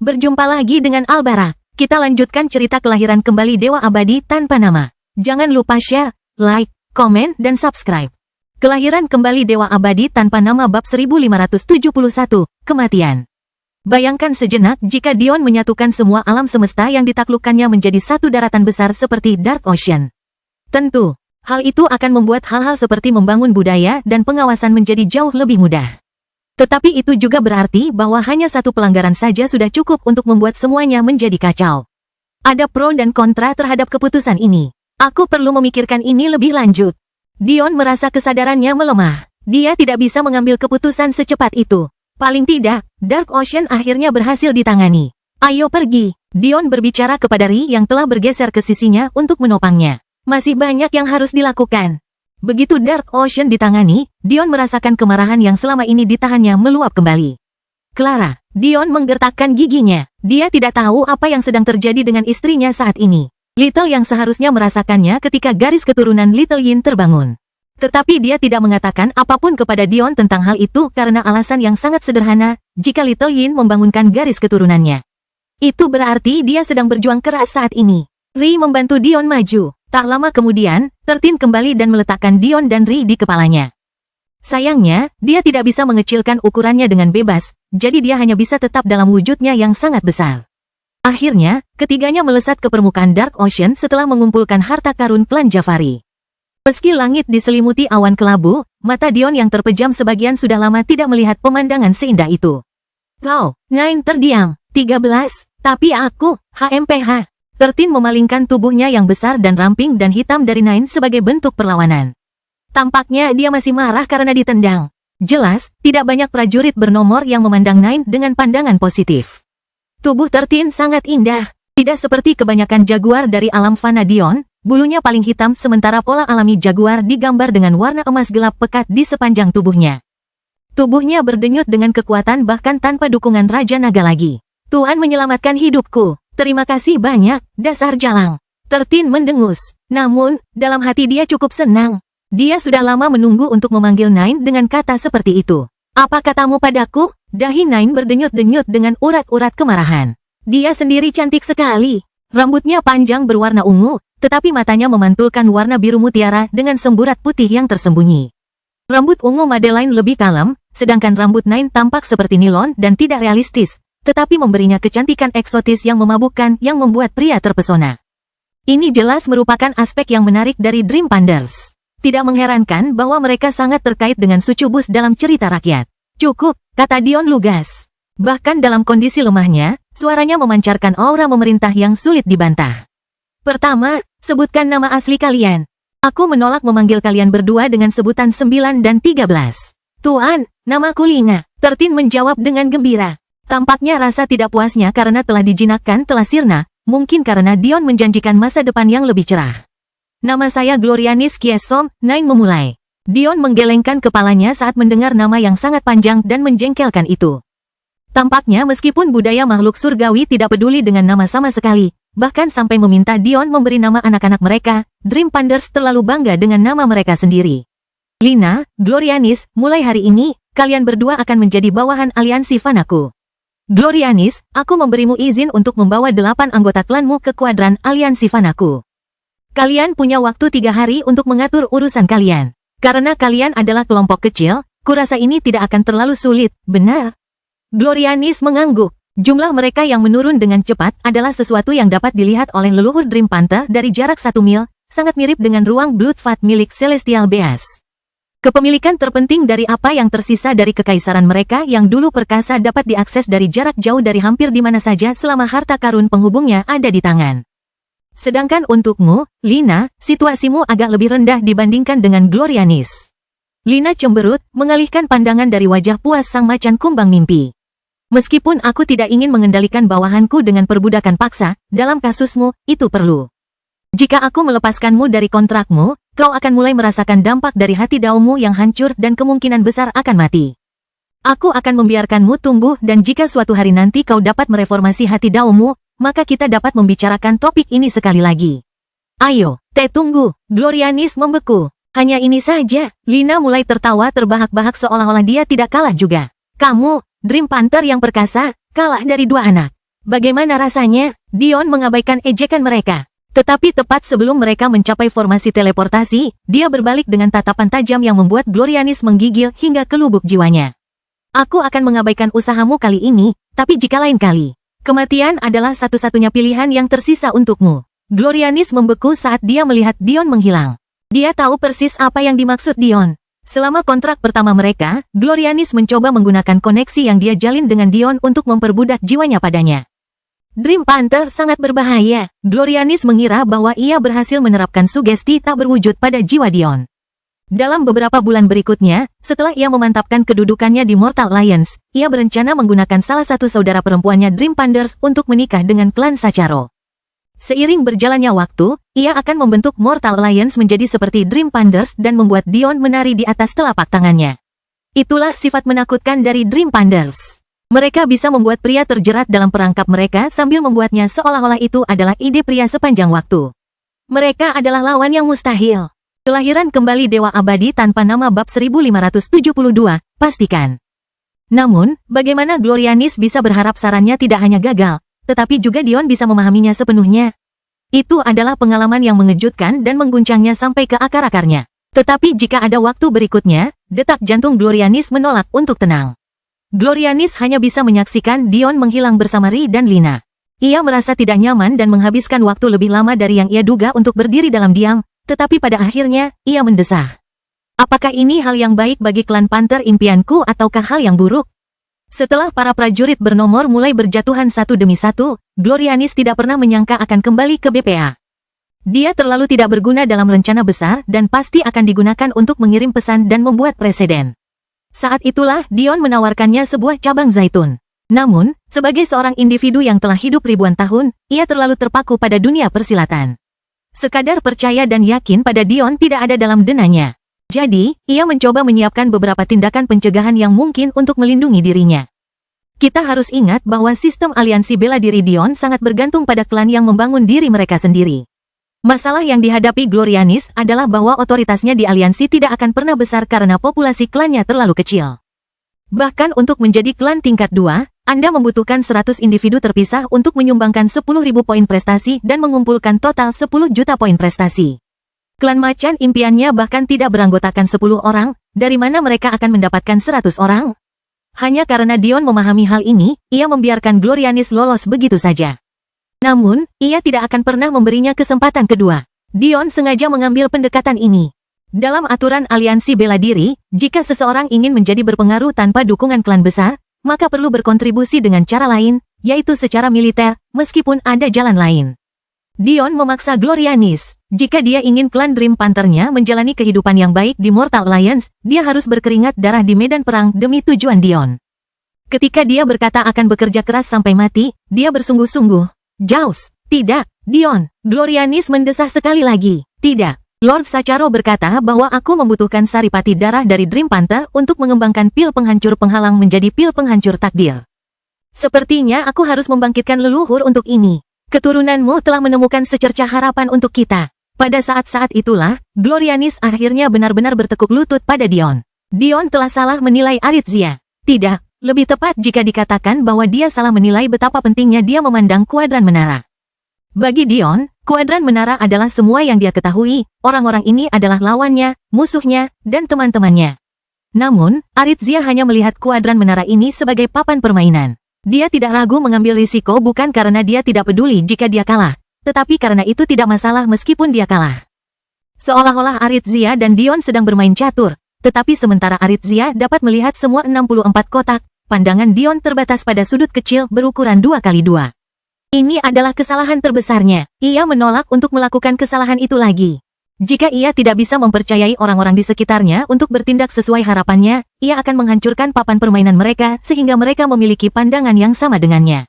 Berjumpa lagi dengan Albarak. Kita lanjutkan cerita kelahiran kembali Dewa Abadi tanpa nama. Jangan lupa share, like, komen, dan subscribe. Kelahiran kembali Dewa Abadi tanpa nama bab 1571, Kematian. Bayangkan sejenak jika Dion menyatukan semua alam semesta yang ditaklukkannya menjadi satu daratan besar seperti Dark Ocean. Tentu, hal itu akan membuat hal-hal seperti membangun budaya dan pengawasan menjadi jauh lebih mudah. Tetapi itu juga berarti bahwa hanya satu pelanggaran saja sudah cukup untuk membuat semuanya menjadi kacau. Ada pro dan kontra terhadap keputusan ini. Aku perlu memikirkan ini lebih lanjut. Dion merasa kesadarannya melemah. Dia tidak bisa mengambil keputusan secepat itu. Paling tidak, Dark Ocean akhirnya berhasil ditangani. Ayo pergi. Dion berbicara kepada Ri yang telah bergeser ke sisinya untuk menopangnya. Masih banyak yang harus dilakukan. Begitu Dark Ocean ditangani, Dion merasakan kemarahan yang selama ini ditahannya meluap kembali. Clara, Dion menggertakkan giginya. Dia tidak tahu apa yang sedang terjadi dengan istrinya saat ini. Little yang seharusnya merasakannya ketika garis keturunan Little Yin terbangun. Tetapi dia tidak mengatakan apapun kepada Dion tentang hal itu karena alasan yang sangat sederhana, jika Little Yin membangunkan garis keturunannya. Itu berarti dia sedang berjuang keras saat ini. Ri membantu Dion maju. Tak lama kemudian, 13 kembali dan meletakkan Dion dan Ri di kepalanya. Sayangnya, dia tidak bisa mengecilkan ukurannya dengan bebas, jadi dia hanya bisa tetap dalam wujudnya yang sangat besar. Akhirnya, ketiganya melesat ke permukaan Dark Ocean setelah mengumpulkan harta karun klan Jafari. Meski langit diselimuti awan kelabu, mata Dion yang terpejam sebagian sudah lama tidak melihat pemandangan seindah itu. Kau, Nine terdiam. 13, tapi aku, HMPH. 13 memalingkan tubuhnya yang besar dan ramping dan hitam dari Nine sebagai bentuk perlawanan. Tampaknya dia masih marah karena ditendang. Jelas, tidak banyak prajurit bernomor yang memandang Nine dengan pandangan positif. Tubuh 13 sangat indah. Tidak seperti kebanyakan jaguar dari alam fana Dion, bulunya paling hitam sementara pola alami jaguar digambar dengan warna emas gelap pekat di sepanjang tubuhnya. Tubuhnya berdenyut dengan kekuatan bahkan tanpa dukungan Raja Naga lagi. Tuhan menyelamatkan hidupku. Terima kasih banyak, dasar jalang. 13 mendengus. Namun, dalam hati dia cukup senang. Dia sudah lama menunggu untuk memanggil Nine dengan kata seperti itu. Apa katamu padaku? Dahi Nine berdenyut-denyut dengan urat-urat kemarahan. Dia sendiri cantik sekali. Rambutnya panjang berwarna ungu, tetapi matanya memantulkan warna biru mutiara dengan semburat putih yang tersembunyi. Rambut ungu Madeline lebih kalem, sedangkan rambut Nine tampak seperti nilon dan tidak realistis, tetapi memberinya kecantikan eksotis yang memabukkan yang membuat pria terpesona. Ini jelas merupakan aspek yang menarik dari Dream Panders. Tidak mengherankan bahwa mereka sangat terkait dengan sucubus dalam cerita rakyat. Cukup, kata Dion lugas. Bahkan dalam kondisi lemahnya, suaranya memancarkan aura memerintah yang sulit dibantah. Pertama, sebutkan nama asli kalian. Aku menolak memanggil kalian berdua dengan sebutan 9 dan 13. Tuan, namaku Lina. 13 menjawab dengan gembira. Tampaknya rasa tidak puasnya karena telah dijinakkan telah sirna, mungkin karena Dion menjanjikan masa depan yang lebih cerah. Nama saya Glorianis Kiesom, Nine memulai. Dion menggelengkan kepalanya saat mendengar nama yang sangat panjang dan menjengkelkan itu. Tampaknya meskipun budaya makhluk surgawi tidak peduli dengan nama sama sekali, bahkan sampai meminta Dion memberi nama anak-anak mereka, Dream Panders terlalu bangga dengan nama mereka sendiri. Lina, Glorianis, mulai hari ini, kalian berdua akan menjadi bawahan aliansi fanaku. Glorianis, aku memberimu izin untuk membawa 8 anggota klanmu ke kuadran aliansi fanaku. Kalian punya waktu 3 hari untuk mengatur urusan kalian. Karena kalian adalah kelompok kecil, kurasa ini tidak akan terlalu sulit, benar? Glorianis mengangguk. Jumlah mereka yang menurun dengan cepat adalah sesuatu yang dapat dilihat oleh leluhur Dream Panther dari jarak 1 mil, sangat mirip dengan ruang Bloodfat milik Celestial Beast. Kepemilikan terpenting dari apa yang tersisa dari kekaisaran mereka yang dulu perkasa dapat diakses dari jarak jauh dari hampir di mana saja selama harta karun penghubungnya ada di tangan. Sedangkan untukmu, Lina, situasimu agak lebih rendah dibandingkan dengan Glorianis. Lina cemberut, mengalihkan pandangan dari wajah puas sang macan kumbang mimpi. Meskipun aku tidak ingin mengendalikan bawahanku dengan perbudakan paksa, dalam kasusmu, itu perlu. Jika aku melepaskanmu dari kontrakmu, kau akan mulai merasakan dampak dari hati daumu yang hancur dan kemungkinan besar akan mati. Aku akan membiarkanmu tumbuh dan jika suatu hari nanti kau dapat mereformasi hati daumu, maka kita dapat membicarakan topik ini sekali lagi. Ayo, tunggu, Glorianis membeku. Hanya ini saja, Lina mulai tertawa terbahak-bahak seolah-olah dia tidak kalah juga. Kamu, Dream Panther yang perkasa, kalah dari 2 anak. Bagaimana rasanya? Dion mengabaikan ejekan mereka. Tetapi tepat sebelum mereka mencapai formasi teleportasi, dia berbalik dengan tatapan tajam yang membuat Glorianis menggigil hingga ke lubuk jiwanya. Aku akan mengabaikan usahamu kali ini, tapi jika lain kali, kematian adalah satu-satunya pilihan yang tersisa untukmu. Glorianis membeku saat dia melihat Dion menghilang. Dia tahu persis apa yang dimaksud Dion. Selama kontrak pertama mereka, Glorianis mencoba menggunakan koneksi yang dia jalin dengan Dion untuk memperbudak jiwanya padanya. Dream Panther sangat berbahaya. Glorianis mengira bahwa ia berhasil menerapkan sugesti tak berwujud pada jiwa Dion. Dalam beberapa bulan berikutnya, setelah ia memantapkan kedudukannya di Mortal Alliance, ia berencana menggunakan salah satu saudara perempuannya Dream Panthers untuk menikah dengan klan Sacharo. Seiring berjalannya waktu, ia akan membentuk Mortal Alliance menjadi seperti Dream Panthers dan membuat Dion menari di atas telapak tangannya. Itulah sifat menakutkan dari Dream Panthers. Mereka bisa membuat pria terjerat dalam perangkap mereka sambil membuatnya seolah-olah itu adalah ide pria sepanjang waktu. Mereka adalah lawan yang mustahil. Kelahiran kembali Dewa Abadi tanpa nama bab 1572, pastikan. Namun, bagaimana Glorianis bisa berharap sarannya tidak hanya gagal, tetapi juga Dion bisa memahaminya sepenuhnya? Itu adalah pengalaman yang mengejutkan dan mengguncangnya sampai ke akar-akarnya. Tetapi jika ada waktu berikutnya, detak jantung Glorianis menolak untuk tenang. Glorianis hanya bisa menyaksikan Dion menghilang bersama Ri dan Lina. Ia merasa tidak nyaman dan menghabiskan waktu lebih lama dari yang ia duga untuk berdiri dalam diam, tetapi pada akhirnya, ia mendesah. Apakah ini hal yang baik bagi klan Panther impianku ataukah hal yang buruk? Setelah para prajurit bernomor mulai berjatuhan satu demi satu, Glorianis tidak pernah menyangka akan kembali ke BPA. Dia terlalu tidak berguna dalam rencana besar dan pasti akan digunakan untuk mengirim pesan dan membuat presiden. Saat itulah Dion menawarkannya sebuah cabang zaitun. Namun, sebagai seorang individu yang telah hidup ribuan tahun, ia terlalu terpaku pada dunia persilatan. Sekadar percaya dan yakin pada Dion tidak ada dalam denanya. Jadi, ia mencoba menyiapkan beberapa tindakan pencegahan yang mungkin untuk melindungi dirinya. Kita harus ingat bahwa sistem aliansi bela diri Dion sangat bergantung pada klan yang membangun diri mereka sendiri. Masalah yang dihadapi Glorianis adalah bahwa otoritasnya di aliansi tidak akan pernah besar karena populasi klannya terlalu kecil. Bahkan untuk menjadi klan tingkat 2, Anda membutuhkan 100 individu terpisah untuk menyumbangkan 10.000 poin prestasi dan mengumpulkan total 10 juta poin prestasi. Klan macan impiannya bahkan tidak beranggotakan 10 orang, dari mana mereka akan mendapatkan 100 orang? Hanya karena Dion memahami hal ini, ia membiarkan Glorianis lolos begitu saja. Namun, ia tidak akan pernah memberinya kesempatan kedua. Dion sengaja mengambil pendekatan ini. Dalam aturan aliansi bela diri, jika seseorang ingin menjadi berpengaruh tanpa dukungan klan besar, maka perlu berkontribusi dengan cara lain, yaitu secara militer, meskipun ada jalan lain. Dion memaksa Glorianis. Jika dia ingin klan Dream Panther-nya menjalani kehidupan yang baik di Mortal Alliance, dia harus berkeringat darah di medan perang demi tujuan Dion. Ketika dia berkata akan bekerja keras sampai mati, dia bersungguh-sungguh. Jaus, tidak, Dion. Glorianis mendesah sekali lagi. Tidak. Lord Sacharo berkata bahwa aku membutuhkan saripati darah dari Dream Panther untuk mengembangkan pil penghancur penghalang menjadi pil penghancur takdir. Sepertinya aku harus membangkitkan leluhur untuk ini. Keturunanmu telah menemukan secercah harapan untuk kita. Pada saat-saat itulah, Glorianis akhirnya benar-benar bertekuk lutut pada Dion. Dion telah salah menilai Aritzia. Tidak. Lebih tepat jika dikatakan bahwa dia salah menilai betapa pentingnya dia memandang kuadran menara. Bagi Dion, kuadran menara adalah semua yang dia ketahui, orang-orang ini adalah lawannya, musuhnya, dan teman-temannya. Namun, Aritzia hanya melihat kuadran menara ini sebagai papan permainan. Dia tidak ragu mengambil risiko bukan karena dia tidak peduli jika dia kalah, tetapi karena itu tidak masalah meskipun dia kalah. Seolah-olah Aritzia dan Dion sedang bermain catur. Tetapi sementara Aritzia dapat melihat semua 64 kotak, pandangan Dion terbatas pada sudut kecil berukuran 2x2. Ini adalah kesalahan terbesarnya. Ia menolak untuk melakukan kesalahan itu lagi. Jika ia tidak bisa mempercayai orang-orang di sekitarnya untuk bertindak sesuai harapannya, ia akan menghancurkan papan permainan mereka sehingga mereka memiliki pandangan yang sama dengannya.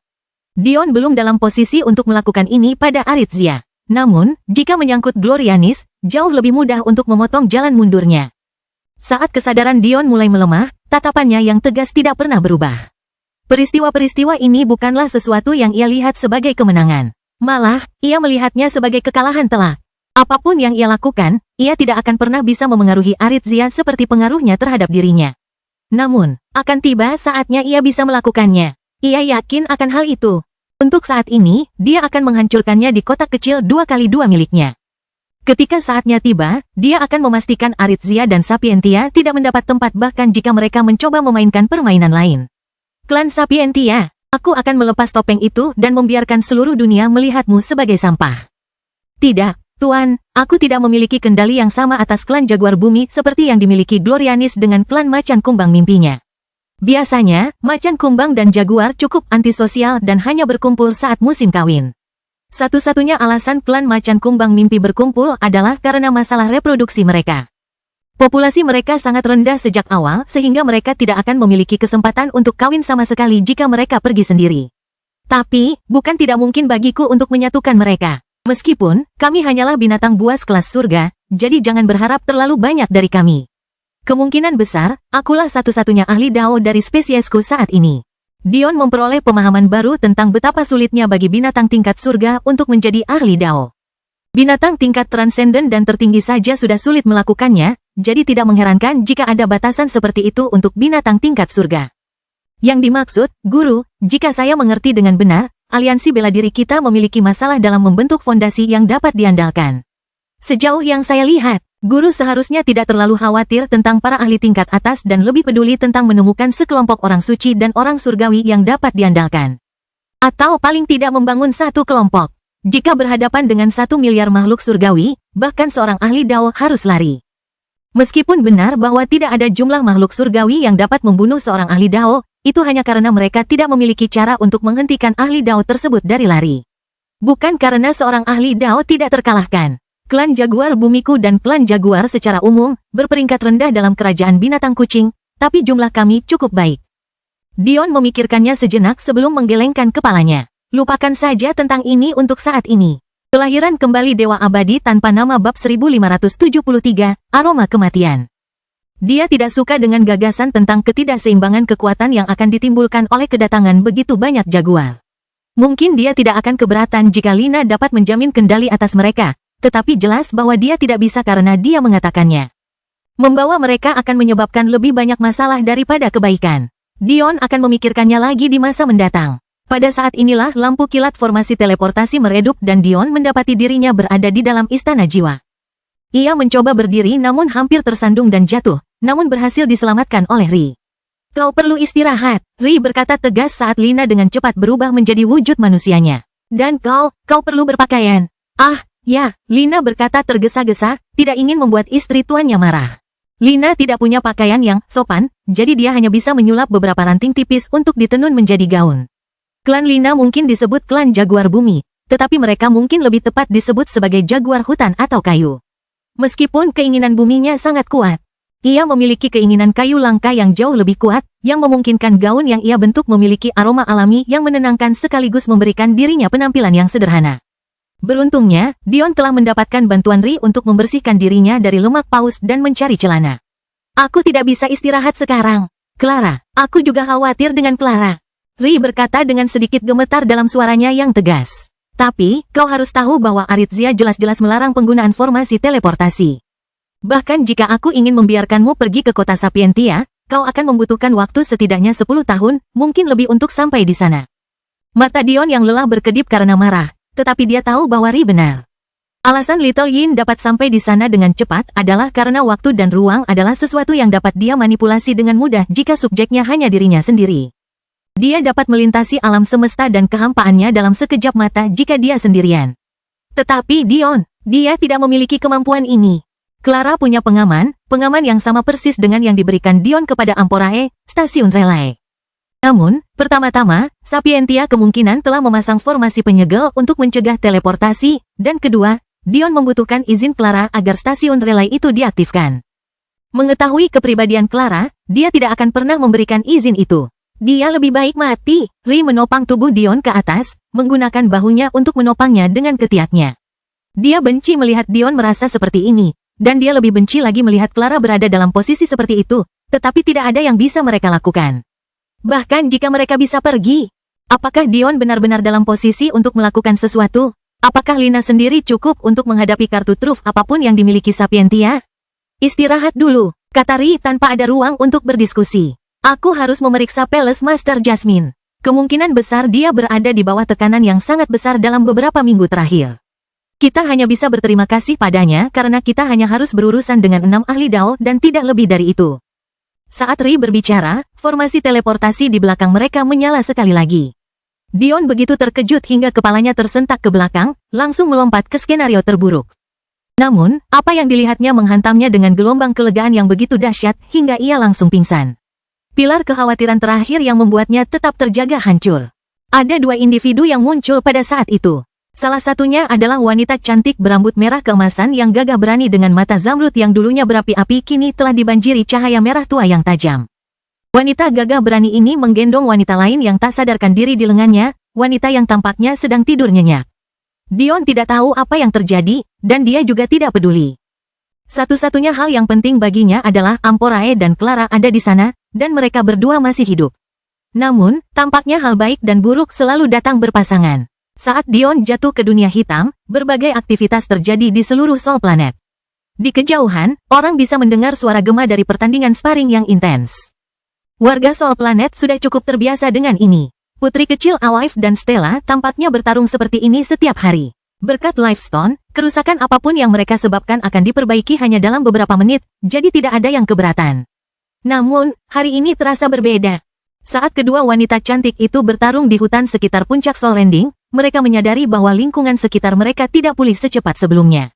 Dion belum dalam posisi untuk melakukan ini pada Aritzia. Namun, jika menyangkut Glorianis, jauh lebih mudah untuk memotong jalan mundurnya. Saat kesadaran Dion mulai melemah, tatapannya yang tegas tidak pernah berubah. Peristiwa-peristiwa ini bukanlah sesuatu yang ia lihat sebagai kemenangan. Malah, ia melihatnya sebagai kekalahan telak. Apapun yang ia lakukan, ia tidak akan pernah bisa memengaruhi Aritzia seperti pengaruhnya terhadap dirinya. Namun, akan tiba saatnya ia bisa melakukannya. Ia yakin akan hal itu. Untuk saat ini, dia akan menghancurkannya di kotak kecil 2x2 miliknya. Ketika saatnya tiba, dia akan memastikan Aritzia dan Sapientia tidak mendapat tempat bahkan jika mereka mencoba memainkan permainan lain. Klan Sapientia, aku akan melepas topeng itu dan membiarkan seluruh dunia melihatmu sebagai sampah. Tidak, Tuan, aku tidak memiliki kendali yang sama atas klan Jaguar Bumi seperti yang dimiliki Glorianis dengan klan Macan Kumbang mimpinya. Biasanya, Macan Kumbang dan Jaguar cukup antisosial dan hanya berkumpul saat musim kawin. Satu-satunya alasan klan Macan Kumbang mimpi berkumpul adalah karena masalah reproduksi mereka. Populasi mereka sangat rendah sejak awal sehingga mereka tidak akan memiliki kesempatan untuk kawin sama sekali jika mereka pergi sendiri. Tapi, bukan tidak mungkin bagiku untuk menyatukan mereka. Meskipun, kami hanyalah binatang buas kelas surga, jadi jangan berharap terlalu banyak dari kami. Kemungkinan besar, akulah satu-satunya ahli Dao dari spesiesku saat ini. Dion memperoleh pemahaman baru tentang betapa sulitnya bagi binatang tingkat surga untuk menjadi ahli Dao. Binatang tingkat transenden dan tertinggi saja sudah sulit melakukannya, jadi tidak mengherankan jika ada batasan seperti itu untuk binatang tingkat surga. Yang dimaksud, Guru, jika saya mengerti dengan benar, aliansi bela diri kita memiliki masalah dalam membentuk fondasi yang dapat diandalkan. Sejauh yang saya lihat, Guru seharusnya tidak terlalu khawatir tentang para ahli tingkat atas dan lebih peduli tentang menemukan sekelompok orang suci dan orang surgawi yang dapat diandalkan. Atau paling tidak membangun satu kelompok. Jika berhadapan dengan 1 miliar makhluk surgawi, bahkan seorang ahli Dao harus lari. Meskipun benar bahwa tidak ada jumlah makhluk surgawi yang dapat membunuh seorang ahli Dao, itu hanya karena mereka tidak memiliki cara untuk menghentikan ahli Dao tersebut dari lari. Bukan karena seorang ahli Dao tidak terkalahkan. Klan Jaguar Bumiku dan klan Jaguar secara umum berperingkat rendah dalam kerajaan binatang kucing, tapi jumlah kami cukup baik. Dion memikirkannya sejenak sebelum menggelengkan kepalanya. Lupakan saja tentang ini untuk saat ini. Kelahiran kembali Dewa Abadi tanpa nama bab 1573, aroma kematian. Dia tidak suka dengan gagasan tentang ketidakseimbangan kekuatan yang akan ditimbulkan oleh kedatangan begitu banyak Jaguar. Mungkin dia tidak akan keberatan jika Lina dapat menjamin kendali atas mereka, tetapi jelas bahwa dia tidak bisa karena dia mengatakannya. Membawa mereka akan menyebabkan lebih banyak masalah daripada kebaikan. Dion akan memikirkannya lagi di masa mendatang. Pada saat inilah lampu kilat formasi teleportasi meredup dan Dion mendapati dirinya berada di dalam istana jiwa. Ia mencoba berdiri namun hampir tersandung dan jatuh, namun berhasil diselamatkan oleh Ri. Kau perlu istirahat, Ri berkata tegas saat Lina dengan cepat berubah menjadi wujud manusianya. Dan kau perlu berpakaian. Ah, ya, Lina berkata tergesa-gesa, tidak ingin membuat istri tuannya marah. Lina tidak punya pakaian yang sopan, jadi dia hanya bisa menyulap beberapa ranting tipis untuk ditenun menjadi gaun. Klan Lina mungkin disebut klan Jaguar Bumi, tetapi mereka mungkin lebih tepat disebut sebagai Jaguar Hutan atau Kayu. Meskipun keinginan buminya sangat kuat, ia memiliki keinginan kayu langka yang jauh lebih kuat, yang memungkinkan gaun yang ia bentuk memiliki aroma alami yang menenangkan sekaligus memberikan dirinya penampilan yang sederhana. Beruntungnya, Dion telah mendapatkan bantuan Ri untuk membersihkan dirinya dari lemak paus dan mencari celana. Aku tidak bisa istirahat sekarang. Clara, aku juga khawatir dengan Clara. Ri berkata dengan sedikit gemetar dalam suaranya yang tegas. Tapi, kau harus tahu bahwa Aritzia jelas-jelas melarang penggunaan formasi teleportasi. Bahkan jika aku ingin membiarkanmu pergi ke kota Sapientia, kau akan membutuhkan waktu setidaknya 10 tahun, mungkin lebih untuk sampai di sana. Mata Dion yang lelah berkedip karena marah. Tetapi dia tahu bahwa Ri benar. Alasan Little Yin dapat sampai di sana dengan cepat adalah karena waktu dan ruang adalah sesuatu yang dapat dia manipulasi dengan mudah jika subjeknya hanya dirinya sendiri. Dia dapat melintasi alam semesta dan kehampaannya dalam sekejap mata jika dia sendirian. Tetapi Dion, dia tidak memiliki kemampuan ini. Clara punya pengaman yang sama persis dengan yang diberikan Dion kepada Amporae, stasiun relay. Namun, pertama-tama, Sapientia kemungkinan telah memasang formasi penyegel untuk mencegah teleportasi, dan kedua, Dion membutuhkan izin Clara agar stasiun relay itu diaktifkan. Mengetahui kepribadian Clara, dia tidak akan pernah memberikan izin itu. Dia lebih baik mati. Ri menopang tubuh Dion ke atas, menggunakan bahunya untuk menopangnya dengan ketiaknya. Dia benci melihat Dion merasa seperti ini, dan dia lebih benci lagi melihat Clara berada dalam posisi seperti itu, tetapi tidak ada yang bisa mereka lakukan. Bahkan jika mereka bisa pergi, apakah Dion benar-benar dalam posisi untuk melakukan sesuatu? Apakah Lina sendiri cukup untuk menghadapi kartu truf apapun yang dimiliki Sapientia? Istirahat dulu, kata Ri tanpa ada ruang untuk berdiskusi. Aku harus memeriksa Palace Master Jasmine. Kemungkinan besar dia berada di bawah tekanan yang sangat besar dalam beberapa minggu terakhir. Kita hanya bisa berterima kasih padanya karena kita hanya harus berurusan dengan 6 ahli Dao dan tidak lebih dari itu. Saat Ri berbicara, formasi teleportasi di belakang mereka menyala sekali lagi. Dion begitu terkejut hingga kepalanya tersentak ke belakang, langsung melompat ke skenario terburuk. Namun, apa yang dilihatnya menghantamnya dengan gelombang kelegaan yang begitu dahsyat hingga ia langsung pingsan. Pilar kekhawatiran terakhir yang membuatnya tetap terjaga hancur. Ada 2 individu yang muncul pada saat itu. Salah satunya adalah wanita cantik berambut merah keemasan yang gagah berani dengan mata zamrud yang dulunya berapi-api kini telah dibanjiri cahaya merah tua yang tajam. Wanita gagah berani ini menggendong wanita lain yang tak sadarkan diri di lengannya, wanita yang tampaknya sedang tidur nyenyak. Dion tidak tahu apa yang terjadi, dan dia juga tidak peduli. Satu-satunya hal yang penting baginya adalah Amporae dan Clara ada di sana, dan mereka berdua masih hidup. Namun, tampaknya hal baik dan buruk selalu datang berpasangan. Saat Dion jatuh ke dunia hitam, berbagai aktivitas terjadi di seluruh Sol Planet. Di kejauhan, orang bisa mendengar suara gema dari pertandingan sparring yang intens. Warga Sol Planet sudah cukup terbiasa dengan ini. Putri kecil Awaif dan Stella tampaknya bertarung seperti ini setiap hari. Berkat Lifestone, kerusakan apapun yang mereka sebabkan akan diperbaiki hanya dalam beberapa menit, jadi tidak ada yang keberatan. Namun, hari ini terasa berbeda. Saat kedua wanita cantik itu bertarung di hutan sekitar puncak Sol Landing, mereka menyadari bahwa lingkungan sekitar mereka tidak pulih secepat sebelumnya.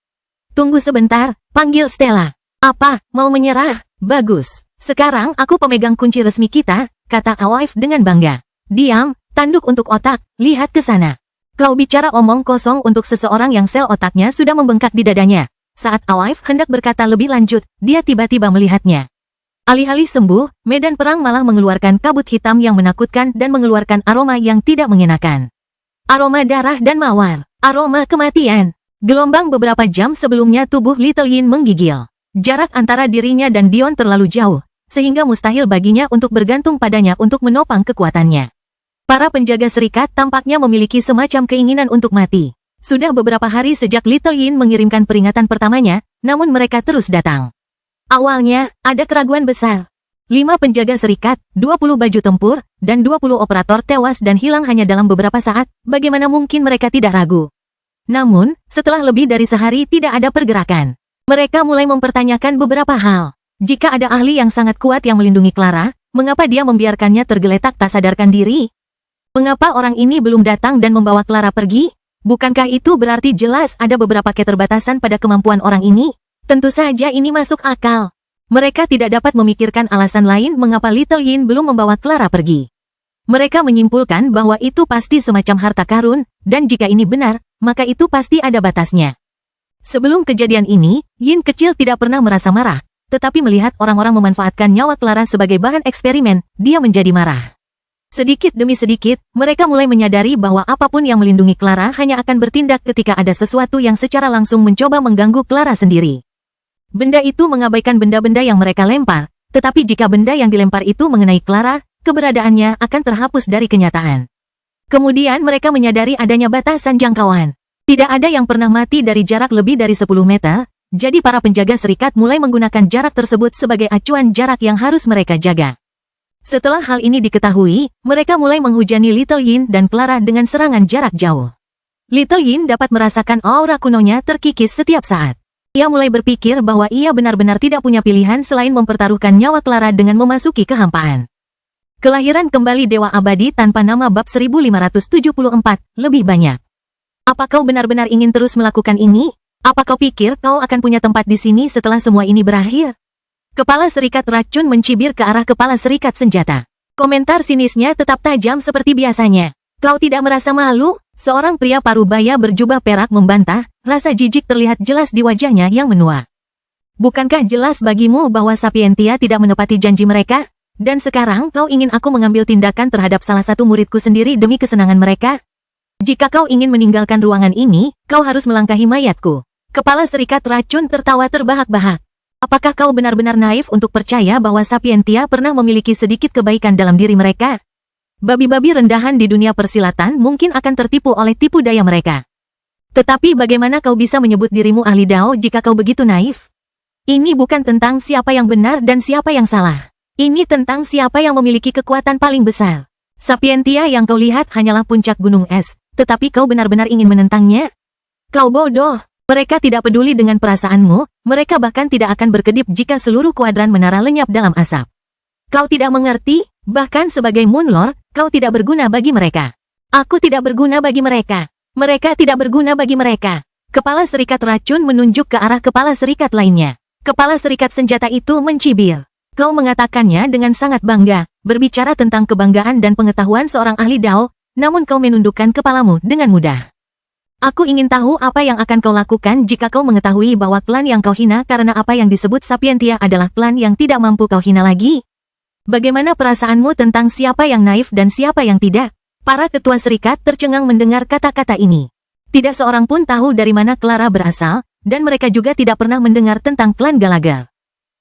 Tunggu sebentar, panggil Stella. Apa, mau menyerah? Bagus. Sekarang aku pemegang kunci resmi kita, kata Awaif dengan bangga. Diam, tanduk untuk otak, lihat ke sana. Kau bicara omong kosong untuk seseorang yang sel otaknya sudah membengkak di dadanya. Saat Awaif hendak berkata lebih lanjut, dia tiba-tiba melihatnya. Alih-alih sembuh, medan perang malah mengeluarkan kabut hitam yang menakutkan dan mengeluarkan aroma yang tidak mengenakan. Aroma darah dan mawar, aroma kematian. Gelombang beberapa jam sebelumnya tubuh Little Yin menggigil. Jarak antara dirinya dan Dion terlalu jauh, sehingga mustahil baginya untuk bergantung padanya untuk menopang kekuatannya. Para penjaga serikat tampaknya memiliki semacam keinginan untuk mati. Sudah beberapa hari sejak Little Yin mengirimkan peringatan pertamanya, namun mereka terus datang. Awalnya, ada keraguan besar. 5 penjaga serikat, 20 baju tempur, dan 20 operator tewas dan hilang hanya dalam beberapa saat, bagaimana mungkin mereka tidak ragu? Namun, setelah lebih dari sehari tidak ada pergerakan. Mereka mulai mempertanyakan beberapa hal. Jika ada ahli yang sangat kuat yang melindungi Clara, mengapa dia membiarkannya tergeletak tak sadarkan diri? Mengapa orang ini belum datang dan membawa Clara pergi? Bukankah itu berarti jelas ada beberapa keterbatasan pada kemampuan orang ini? Tentu saja ini masuk akal. Mereka tidak dapat memikirkan alasan lain mengapa Little Yin belum membawa Clara pergi. Mereka menyimpulkan bahwa itu pasti semacam harta karun, dan jika ini benar, maka itu pasti ada batasnya. Sebelum kejadian ini, Yin kecil tidak pernah merasa marah, tetapi melihat orang-orang memanfaatkan nyawa Clara sebagai bahan eksperimen, dia menjadi marah. Sedikit demi sedikit, mereka mulai menyadari bahwa apapun yang melindungi Clara hanya akan bertindak ketika ada sesuatu yang secara langsung mencoba mengganggu Clara sendiri. Benda itu mengabaikan benda-benda yang mereka lempar, tetapi jika benda yang dilempar itu mengenai Clara, keberadaannya akan terhapus dari kenyataan. Kemudian mereka menyadari adanya batasan jangkauan. Tidak ada yang pernah mati dari jarak lebih dari 10 meter, jadi para penjaga serikat mulai menggunakan jarak tersebut sebagai acuan jarak yang harus mereka jaga. Setelah hal ini diketahui, mereka mulai menghujani Little Yin dan Clara dengan serangan jarak jauh. Little Yin dapat merasakan aura kunonya terkikis setiap saat. Ia mulai berpikir bahwa ia benar-benar tidak punya pilihan selain mempertaruhkan nyawa Clara dengan memasuki kehampaan. Kelahiran kembali Dewa Abadi tanpa nama bab 1574, lebih banyak. Apa kau benar-benar ingin terus melakukan ini? Apa kau pikir kau akan punya tempat di sini setelah semua ini berakhir? Kepala serikat racun mencibir ke arah kepala serikat senjata. Komentar sinisnya tetap tajam seperti biasanya. Kau tidak merasa malu? Seorang pria parubaya berjubah perak membantah, rasa jijik terlihat jelas di wajahnya yang menua. Bukankah jelas bagimu bahwa Sapientia tidak menepati janji mereka? Dan sekarang kau ingin aku mengambil tindakan terhadap salah satu muridku sendiri demi kesenangan mereka? Jika kau ingin meninggalkan ruangan ini, kau harus melangkahi mayatku. Kepala serikat racun tertawa terbahak-bahak. Apakah kau benar-benar naif untuk percaya bahwa Sapientia pernah memiliki sedikit kebaikan dalam diri mereka? Babi-babi rendahan di dunia persilatan mungkin akan tertipu oleh tipu daya mereka. Tetapi bagaimana kau bisa menyebut dirimu ahli Dao jika kau begitu naif? Ini bukan tentang siapa yang benar dan siapa yang salah. Ini tentang siapa yang memiliki kekuatan paling besar. Sapientia yang kau lihat hanyalah puncak gunung es, tetapi kau benar-benar ingin menentangnya? Kau bodoh. Mereka tidak peduli dengan perasaanmu, mereka bahkan tidak akan berkedip jika seluruh kuadran menara lenyap dalam asap. Kau tidak mengerti, bahkan sebagai Moon Lord, kau tidak berguna bagi mereka. Aku tidak berguna bagi mereka. Mereka tidak berguna bagi mereka. Kepala serikat racun menunjuk ke arah kepala serikat lainnya. Kepala serikat senjata itu mencibir. Kau mengatakannya dengan sangat bangga, berbicara tentang kebanggaan dan pengetahuan seorang ahli Dao, namun kau menundukkan kepalamu dengan mudah. Aku ingin tahu apa yang akan kau lakukan jika kau mengetahui bahwa klan yang kau hina karena apa yang disebut Sapientia adalah klan yang tidak mampu kau hina lagi. Bagaimana perasaanmu tentang siapa yang naif dan siapa yang tidak? Para ketua serikat tercengang mendengar kata-kata ini. Tidak seorang pun tahu dari mana Clara berasal, dan mereka juga tidak pernah mendengar tentang klan Galagal.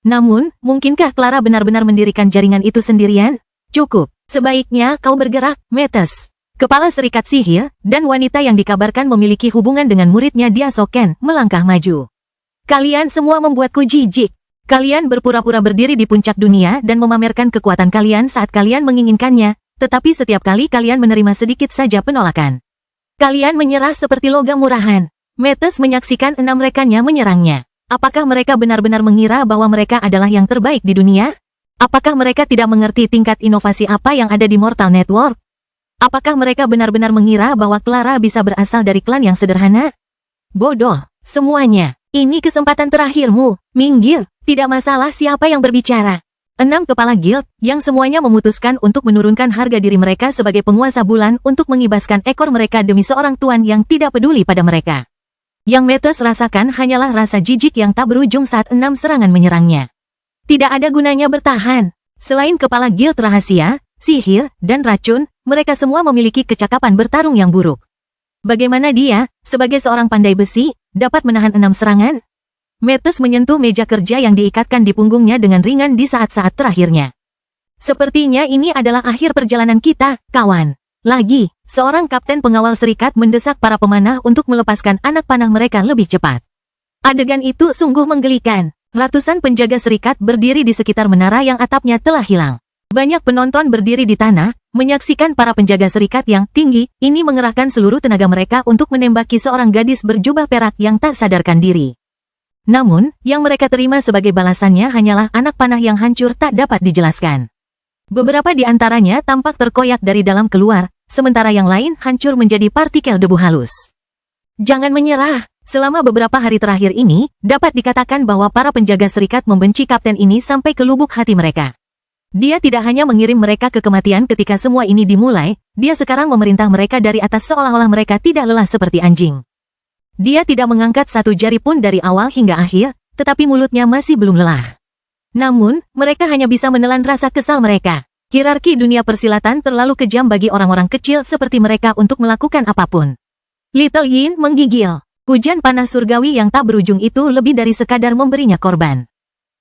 Namun, mungkinkah Clara benar-benar mendirikan jaringan itu sendirian? Cukup. Sebaiknya kau bergerak, Metes. Kepala serikat sihir, dan wanita yang dikabarkan memiliki hubungan dengan muridnya Diasoken, melangkah maju. Kalian semua membuatku jijik. Kalian berpura-pura berdiri di puncak dunia dan memamerkan kekuatan kalian saat kalian menginginkannya, tetapi setiap kali kalian menerima sedikit saja penolakan. Kalian menyerah seperti logam murahan. Metes menyaksikan 6 rekannya menyerangnya. Apakah mereka benar-benar mengira bahwa mereka adalah yang terbaik di dunia? Apakah mereka tidak mengerti tingkat inovasi apa yang ada di Mortal Network? Apakah mereka benar-benar mengira bahwa Clara bisa berasal dari klan yang sederhana? Bodoh, semuanya. Ini kesempatan terakhirmu. Minggir, tidak masalah siapa yang berbicara. 6 kepala guild, yang semuanya memutuskan untuk menurunkan harga diri mereka sebagai penguasa bulan untuk mengibaskan ekor mereka demi seorang tuan yang tidak peduli pada mereka. Yang Metes rasakan hanyalah rasa jijik yang tak berujung saat 6 serangan menyerangnya. Tidak ada gunanya bertahan. Selain kepala guild rahasia, sihir, dan racun, mereka semua memiliki kecakapan bertarung yang buruk. Bagaimana dia, sebagai seorang pandai besi, dapat menahan 6 serangan? Metes menyentuh meja kerja yang diikatkan di punggungnya dengan ringan di saat-saat terakhirnya. Sepertinya ini adalah akhir perjalanan kita, kawan. Lagi, seorang kapten pengawal serikat mendesak para pemanah untuk melepaskan anak panah mereka lebih cepat. Adegan itu sungguh menggelikan. Ratusan penjaga serikat berdiri di sekitar menara yang atapnya telah hilang. Banyak penonton berdiri di tanah, menyaksikan para penjaga serikat yang tinggi, ini mengerahkan seluruh tenaga mereka untuk menembaki seorang gadis berjubah perak yang tak sadarkan diri. Namun, yang mereka terima sebagai balasannya hanyalah anak panah yang hancur tak dapat dijelaskan. Beberapa di antaranya tampak terkoyak dari dalam keluar, sementara yang lain hancur menjadi partikel debu halus. Jangan menyerah. Selama beberapa hari terakhir ini, dapat dikatakan bahwa para penjaga serikat membenci kapten ini sampai ke lubuk hati mereka. Dia tidak hanya mengirim mereka ke kematian ketika semua ini dimulai, dia sekarang memerintah mereka dari atas seolah-olah mereka tidak lelah seperti anjing. Dia tidak mengangkat satu jari pun dari awal hingga akhir, tetapi mulutnya masih belum lelah. Namun, mereka hanya bisa menelan rasa kesal mereka. Hierarki dunia persilatan terlalu kejam bagi orang-orang kecil seperti mereka untuk melakukan apapun. Little Yin menggigil. Hujan panas surgawi yang tak berujung itu lebih dari sekadar memberinya korban.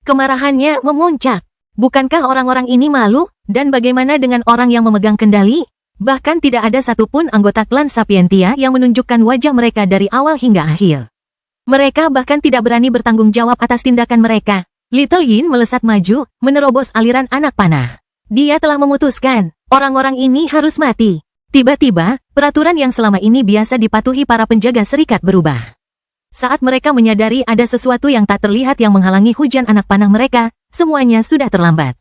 Kemarahannya memuncak. Bukankah orang-orang ini malu? Dan bagaimana dengan orang yang memegang kendali? Bahkan tidak ada satupun anggota klan Sapientia yang menunjukkan wajah mereka dari awal hingga akhir. Mereka bahkan tidak berani bertanggung jawab atas tindakan mereka. Little Yin melesat maju, menerobos aliran anak panah. Dia telah memutuskan, orang-orang ini harus mati. Tiba-tiba, peraturan yang selama ini biasa dipatuhi para penjaga serikat berubah. Saat mereka menyadari ada sesuatu yang tak terlihat yang menghalangi hujan anak panah mereka, semuanya sudah terlambat.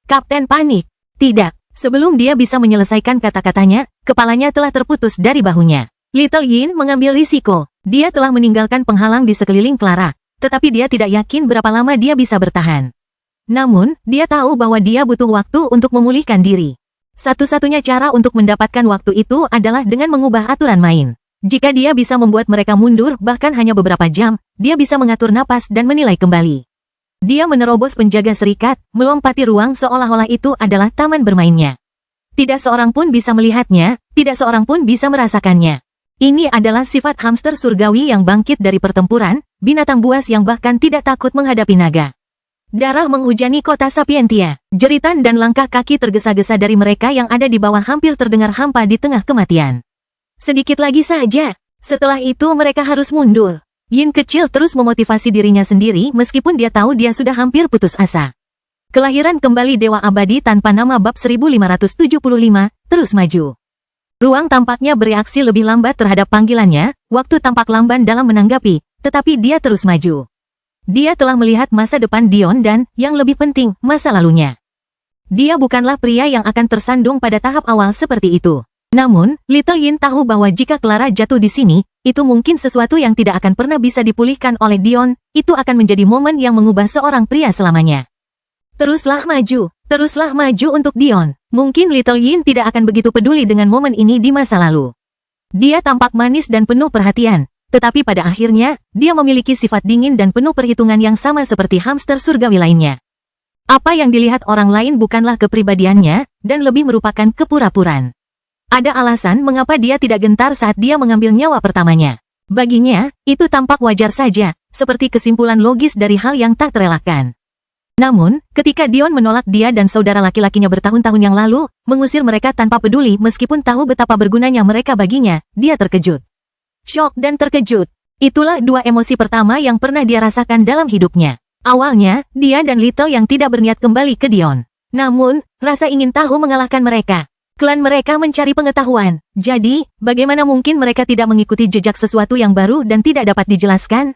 Kapten panik. Tidak. Sebelum dia bisa menyelesaikan kata-katanya, kepalanya telah terputus dari bahunya. Little Yin mengambil risiko. Dia telah meninggalkan penghalang di sekeliling Clara, tetapi dia tidak yakin berapa lama dia bisa bertahan. Namun, dia tahu bahwa dia butuh waktu untuk memulihkan diri. Satu-satunya cara untuk mendapatkan waktu itu adalah dengan mengubah aturan main. Jika dia bisa membuat mereka mundur bahkan hanya beberapa jam, dia bisa mengatur napas dan menilai kembali. Dia menerobos penjaga serikat, melompati ruang seolah-olah itu adalah taman bermainnya. Tidak seorang pun bisa melihatnya, tidak seorang pun bisa merasakannya. Ini adalah sifat hamster surgawi yang bangkit dari pertempuran, binatang buas yang bahkan tidak takut menghadapi naga. Darah menghujani kota Sapientia. Jeritan dan langkah kaki tergesa-gesa dari mereka yang ada di bawah hampir terdengar hampa di tengah kematian. Sedikit lagi saja. Setelah itu mereka harus mundur. Yin kecil terus memotivasi dirinya sendiri meskipun dia tahu dia sudah hampir putus asa. Kelahiran kembali Dewa Abadi tanpa nama bab 1575, terus maju. Ruang tampaknya bereaksi lebih lambat terhadap panggilannya, waktu tampak lamban dalam menanggapi, tetapi dia terus maju. Dia telah melihat masa depan Dion dan, yang lebih penting, masa lalunya. Dia bukanlah pria yang akan tersandung pada tahap awal seperti itu. Namun, Little Yin tahu bahwa jika Clara jatuh di sini, itu mungkin sesuatu yang tidak akan pernah bisa dipulihkan oleh Dion, itu akan menjadi momen yang mengubah seorang pria selamanya. Teruslah maju untuk Dion. Mungkin Little Yin tidak akan begitu peduli dengan momen ini di masa lalu. Dia tampak manis dan penuh perhatian, tetapi pada akhirnya, dia memiliki sifat dingin dan penuh perhitungan yang sama seperti hamster surgawi lainnya. Apa yang dilihat orang lain bukanlah kepribadiannya, dan lebih merupakan kepura-puraan. Ada alasan mengapa dia tidak gentar saat dia mengambil nyawa pertamanya. Baginya, itu tampak wajar saja, seperti kesimpulan logis dari hal yang tak terelakkan. Namun, ketika Dion menolak dia dan saudara laki-lakinya bertahun-tahun yang lalu, mengusir mereka tanpa peduli meskipun tahu betapa bergunanya mereka baginya, dia terkejut. Syok dan terkejut. Itulah dua emosi pertama yang pernah dia rasakan dalam hidupnya. Awalnya, dia dan Little yang tidak berniat kembali ke Dion. Namun, rasa ingin tahu mengalahkan mereka. Klan mereka mencari pengetahuan. Jadi, bagaimana mungkin mereka tidak mengikuti jejak sesuatu yang baru dan tidak dapat dijelaskan?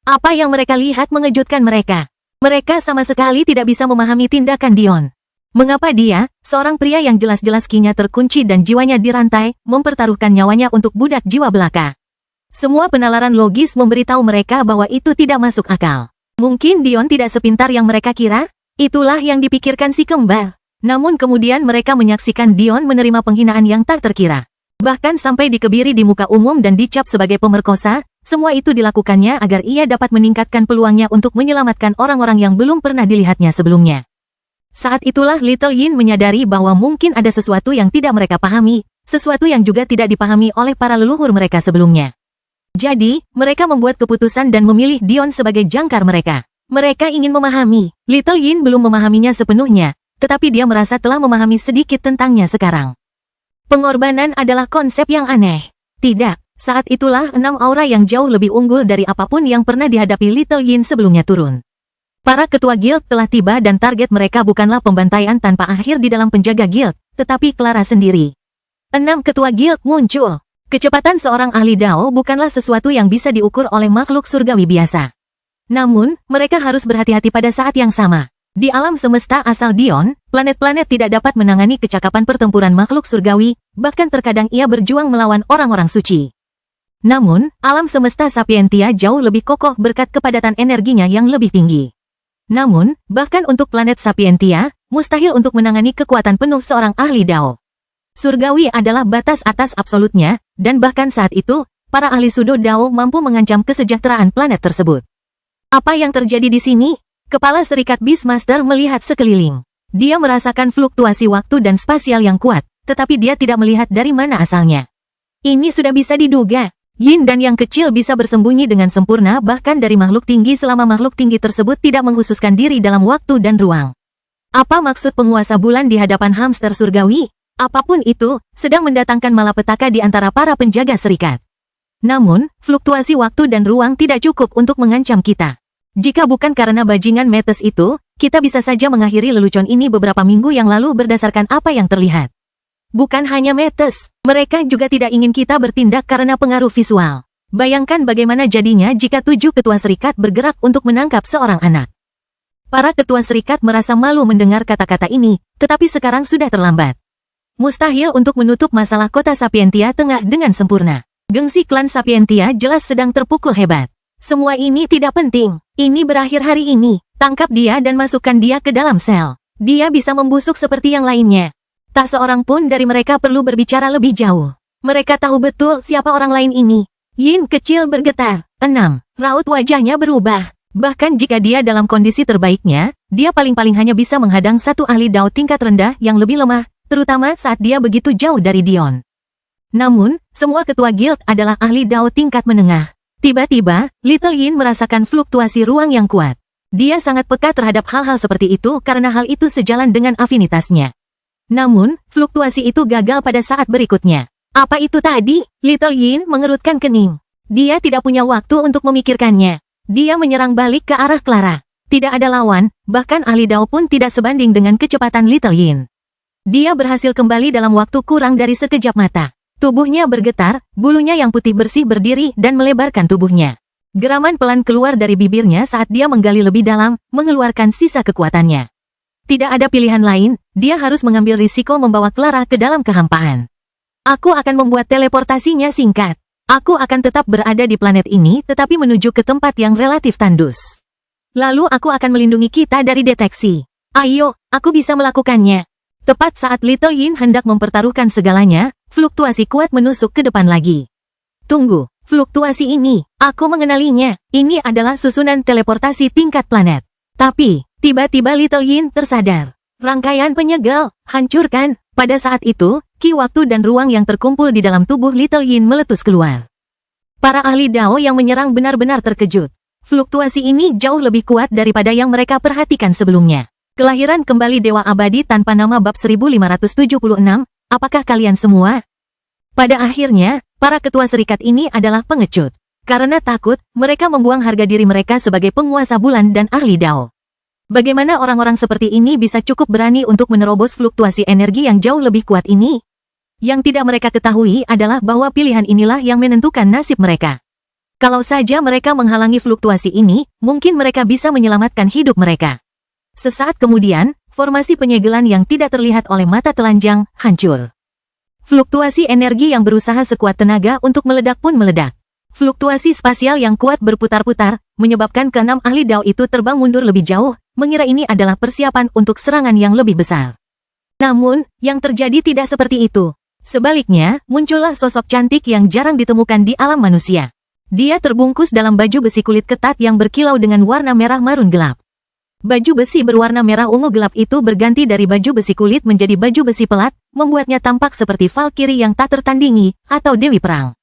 Apa yang mereka lihat mengejutkan mereka. Mereka sama sekali tidak bisa memahami tindakan Dion. Mengapa dia, seorang pria yang jelas-jelas kinya terkunci dan jiwanya dirantai, mempertaruhkan nyawanya untuk budak jiwa belaka. Semua penalaran logis memberitahu mereka bahwa itu tidak masuk akal. Mungkin Dion tidak sepintar yang mereka kira? Itulah yang dipikirkan si kembar. Namun kemudian mereka menyaksikan Dion menerima penghinaan yang tak terkira. Bahkan sampai dikebiri di muka umum dan dicap sebagai pemerkosa. Semua itu dilakukannya agar ia dapat meningkatkan peluangnya untuk menyelamatkan orang-orang yang belum pernah dilihatnya sebelumnya. Saat itulah Little Yin menyadari bahwa mungkin ada sesuatu yang tidak mereka pahami, sesuatu yang juga tidak dipahami oleh para leluhur mereka sebelumnya. Jadi, mereka membuat keputusan dan memilih Dion sebagai jangkar mereka. Mereka ingin memahami. Little Yin belum memahaminya sepenuhnya, tetapi dia merasa telah memahami sedikit tentangnya sekarang. Pengorbanan adalah konsep yang aneh. Tidak. Saat itulah 6 aura yang jauh lebih unggul dari apapun yang pernah dihadapi Little Yin sebelumnya turun. Para ketua guild telah tiba dan target mereka bukanlah pembantaian tanpa akhir di dalam penjaga guild, tetapi Clara sendiri. 6 ketua guild muncul. Kecepatan seorang ahli Dao bukanlah sesuatu yang bisa diukur oleh makhluk surgawi biasa. Namun, mereka harus berhati-hati pada saat yang sama. Di alam semesta asal Dion, planet-planet tidak dapat menangani kecakapan pertempuran makhluk surgawi, bahkan terkadang ia berjuang melawan orang-orang suci. Namun, alam semesta Sapientia jauh lebih kokoh berkat kepadatan energinya yang lebih tinggi. Namun, bahkan untuk planet Sapientia, mustahil untuk menangani kekuatan penuh seorang ahli Dao. Surgawi adalah batas atas absolutnya, dan bahkan saat itu, para ahli Sudo Dao mampu mengancam kesejahteraan planet tersebut. Apa yang terjadi di sini? Kepala Serikat Beastmaster melihat sekeliling. Dia merasakan fluktuasi waktu dan spasial yang kuat, tetapi dia tidak melihat dari mana asalnya. Ini sudah bisa diduga. Yin dan yang kecil bisa bersembunyi dengan sempurna bahkan dari makhluk tinggi selama makhluk tinggi tersebut tidak mengkhususkan diri dalam waktu dan ruang. Apa maksud penguasa bulan di hadapan hamster surgawi? Apapun itu, sedang mendatangkan malapetaka di antara para penjaga serikat. Namun, fluktuasi waktu dan ruang tidak cukup untuk mengancam kita. Jika bukan karena bajingan Metes itu, kita bisa saja mengakhiri lelucon ini beberapa minggu yang lalu berdasarkan apa yang terlihat. Bukan hanya Metes, mereka juga tidak ingin kita bertindak karena pengaruh visual. Bayangkan bagaimana jadinya jika 7 ketua serikat bergerak untuk menangkap seorang anak. Para ketua serikat merasa malu mendengar kata-kata ini, tetapi sekarang sudah terlambat. Mustahil untuk menutup masalah kota Sapientia Tengah dengan sempurna. Gengsi klan Sapientia jelas sedang terpukul hebat. Semua ini tidak penting. Ini berakhir hari ini. Tangkap dia dan masukkan dia ke dalam sel. Dia bisa membusuk seperti yang lainnya. Tak seorang pun dari mereka perlu berbicara lebih jauh. Mereka tahu betul siapa orang lain ini. Yin kecil bergetar. 6. Raut wajahnya berubah. Bahkan jika dia dalam kondisi terbaiknya, dia paling-paling hanya bisa menghadang satu ahli Dao tingkat rendah yang lebih lemah, terutama saat dia begitu jauh dari Dion. Namun, semua ketua guild adalah ahli Dao tingkat menengah. Tiba-tiba, Little Yin merasakan fluktuasi ruang yang kuat. Dia sangat peka terhadap hal-hal seperti itu karena hal itu sejalan dengan afinitasnya. Namun, fluktuasi itu gagal pada saat berikutnya. Apa itu tadi? Little Yin mengerutkan kening. Dia tidak punya waktu untuk memikirkannya. Dia menyerang balik ke arah Clara. Tidak ada lawan, bahkan ahli Dao pun tidak sebanding dengan kecepatan Little Yin. Dia berhasil kembali dalam waktu kurang dari sekejap mata. Tubuhnya bergetar, bulunya yang putih bersih berdiri dan melebarkan tubuhnya. Geraman pelan keluar dari bibirnya saat dia menggali lebih dalam, mengeluarkan sisa kekuatannya. Tidak ada pilihan lain, dia harus mengambil risiko membawa Clara ke dalam kehampaan. Aku akan membuat teleportasinya singkat. Aku akan tetap berada di planet ini tetapi menuju ke tempat yang relatif tandus. Lalu aku akan melindungi kita dari deteksi. Ayo, aku bisa melakukannya. Tepat saat Little Yin hendak mempertaruhkan segalanya, fluktuasi kuat menusuk ke depan lagi. Tunggu, fluktuasi ini, aku mengenalinya. Ini adalah susunan teleportasi tingkat planet. Tapi, tiba-tiba Little Yin tersadar. Rangkaian penyegal, hancurkan. Pada saat itu, ki waktu dan ruang yang terkumpul di dalam tubuh Little Yin meletus keluar. Para ahli Dao yang menyerang benar-benar terkejut. Fluktuasi ini jauh lebih kuat daripada yang mereka perhatikan sebelumnya. Kelahiran kembali Dewa Abadi tanpa nama bab 1576, apakah kalian semua? Pada akhirnya, para ketua serikat ini adalah pengecut. Karena takut, mereka membuang harga diri mereka sebagai penguasa bulan dan ahli Dao. Bagaimana orang-orang seperti ini bisa cukup berani untuk menerobos fluktuasi energi yang jauh lebih kuat ini? Yang tidak mereka ketahui adalah bahwa pilihan inilah yang menentukan nasib mereka. Kalau saja mereka menghalangi fluktuasi ini, mungkin mereka bisa menyelamatkan hidup mereka. Sesaat kemudian, formasi penyegelan yang tidak terlihat oleh mata telanjang, hancur. Fluktuasi energi yang berusaha sekuat tenaga untuk meledak pun meledak. Fluktuasi spasial yang kuat berputar-putar, menyebabkan keenam ahli Dao itu terbang mundur lebih jauh, mengira ini adalah persiapan untuk serangan yang lebih besar. Namun, yang terjadi tidak seperti itu. Sebaliknya, muncullah sosok cantik yang jarang ditemukan di alam manusia. Dia terbungkus dalam baju besi kulit ketat yang berkilau dengan warna merah marun gelap. Baju besi berwarna merah ungu gelap itu berganti dari baju besi kulit menjadi baju besi pelat, membuatnya tampak seperti Valkyrie yang tak tertandingi, atau Dewi Perang.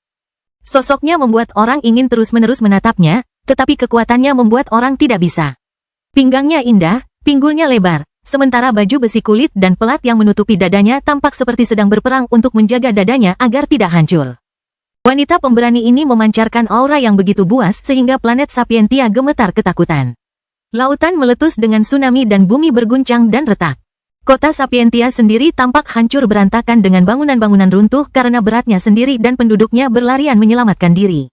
Sosoknya membuat orang ingin terus-menerus menatapnya, tetapi kekuatannya membuat orang tidak bisa. Pinggangnya indah, pinggulnya lebar, sementara baju besi kulit dan pelat yang menutupi dadanya tampak seperti sedang berperang untuk menjaga dadanya agar tidak hancur. Wanita pemberani ini memancarkan aura yang begitu buas sehingga planet Sapientia gemetar ketakutan. Lautan meletus dengan tsunami dan bumi berguncang dan retak. Kota Sapientia sendiri tampak hancur berantakan dengan bangunan-bangunan runtuh karena beratnya sendiri dan penduduknya berlarian menyelamatkan diri.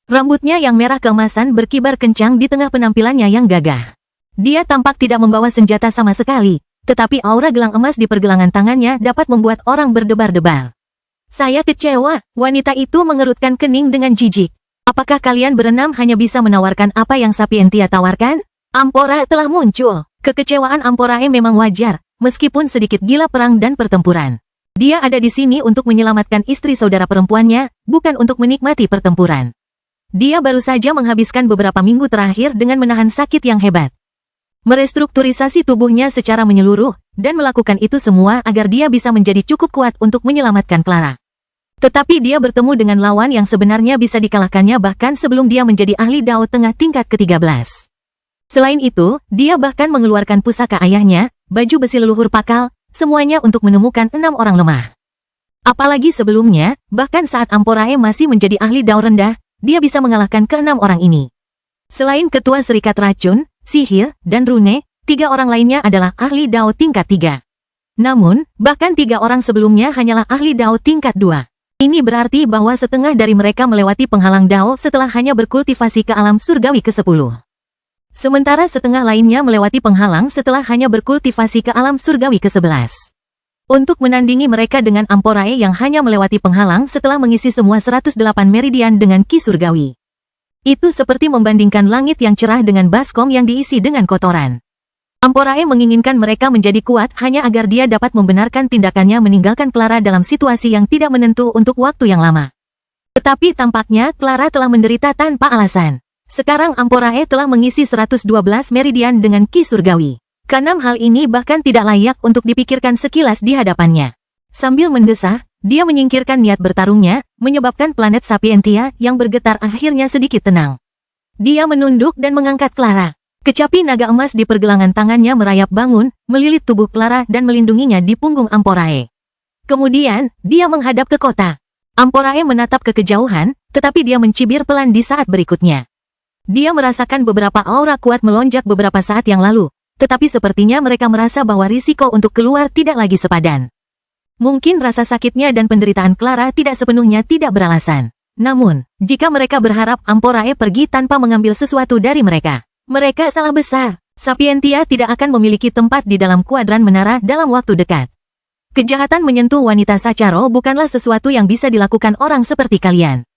Rambutnya yang merah keemasan berkibar kencang di tengah penampilannya yang gagah. Dia tampak tidak membawa senjata sama sekali, tetapi aura gelang emas di pergelangan tangannya dapat membuat orang berdebar-debar. Saya kecewa, wanita itu mengerutkan kening dengan jijik. Apakah kalian berenam hanya bisa menawarkan apa yang Sapientia tawarkan? Ampora telah muncul. Kekecewaan Amporae memang wajar, meskipun sedikit gila perang dan pertempuran. Dia ada di sini untuk menyelamatkan istri saudara perempuannya, bukan untuk menikmati pertempuran. Dia baru saja menghabiskan beberapa minggu terakhir dengan menahan sakit yang hebat. Merestrukturisasi tubuhnya secara menyeluruh, dan melakukan itu semua agar dia bisa menjadi cukup kuat untuk menyelamatkan Clara. Tetapi dia bertemu dengan lawan yang sebenarnya bisa dikalahkannya bahkan sebelum dia menjadi ahli Dao tengah tingkat ke-13. Selain itu, dia bahkan mengeluarkan pusaka ayahnya, baju besi leluhur pakal, semuanya untuk menemukan 6 orang lemah. Apalagi sebelumnya, bahkan saat Amporae masih menjadi ahli Dao rendah, dia bisa mengalahkan ke-6 orang ini. Selain ketua serikat racun, sihir, dan rune, 3 orang lainnya adalah ahli Dao tingkat 3. Namun, bahkan 3 orang sebelumnya hanyalah ahli Dao tingkat 2. Ini berarti bahwa setengah dari mereka melewati penghalang Dao setelah hanya berkultivasi ke alam surgawi ke-10. Sementara setengah lainnya melewati penghalang setelah hanya berkultivasi ke alam surgawi ke-11. Untuk menandingi mereka dengan Amporae yang hanya melewati penghalang setelah mengisi semua 108 meridian dengan ki surgawi. Itu seperti membandingkan langit yang cerah dengan baskom yang diisi dengan kotoran. Amporae menginginkan mereka menjadi kuat hanya agar dia dapat membenarkan tindakannya meninggalkan Clara dalam situasi yang tidak menentu untuk waktu yang lama. Tetapi tampaknya Clara telah menderita tanpa alasan. Sekarang Amporae telah mengisi 112 meridian dengan ki surgawi. Keenam hal ini bahkan tidak layak untuk dipikirkan sekilas di hadapannya. Sambil mendesah, dia menyingkirkan niat bertarungnya, menyebabkan planet Sapientia yang bergetar akhirnya sedikit tenang. Dia menunduk dan mengangkat Clara. Kecapi naga emas di pergelangan tangannya merayap bangun, melilit tubuh Clara dan melindunginya di punggung Amporae. Kemudian, dia menghadap ke kota. Amporae menatap ke kejauhan, tetapi dia mencibir pelan di saat berikutnya. Dia merasakan beberapa aura kuat melonjak beberapa saat yang lalu, tetapi sepertinya mereka merasa bahwa risiko untuk keluar tidak lagi sepadan. Mungkin rasa sakitnya dan penderitaan Clara tidak sepenuhnya tidak beralasan. Namun, jika mereka berharap Amporae pergi tanpa mengambil sesuatu dari mereka, mereka salah besar. Sapientia tidak akan memiliki tempat di dalam kuadran menara dalam waktu dekat. Kejahatan menyentuh wanita Sacharo bukanlah sesuatu yang bisa dilakukan orang seperti kalian.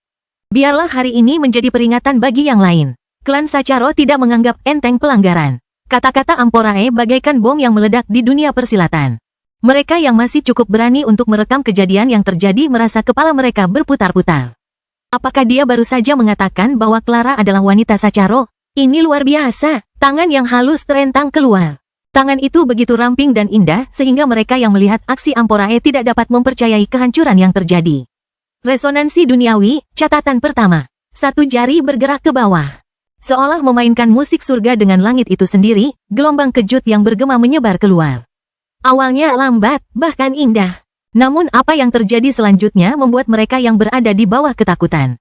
Biarlah hari ini menjadi peringatan bagi yang lain. Klan Sacharo tidak menganggap enteng pelanggaran. Kata-kata Amporae bagaikan bom yang meledak di dunia persilatan. Mereka yang masih cukup berani untuk merekam kejadian yang terjadi merasa kepala mereka berputar-putar. Apakah dia baru saja mengatakan bahwa Clara adalah wanita Sacharo? Ini luar biasa. Tangan yang halus terentang keluar. Tangan itu begitu ramping dan indah sehingga mereka yang melihat aksi Amporae tidak dapat mempercayai kehancuran yang terjadi. Resonansi duniawi, catatan pertama. Satu jari bergerak ke bawah. Seolah memainkan musik surga dengan langit itu sendiri, gelombang kejut yang bergema menyebar keluar. Awalnya lambat, bahkan indah. Namun apa yang terjadi selanjutnya membuat mereka yang berada di bawah ketakutan.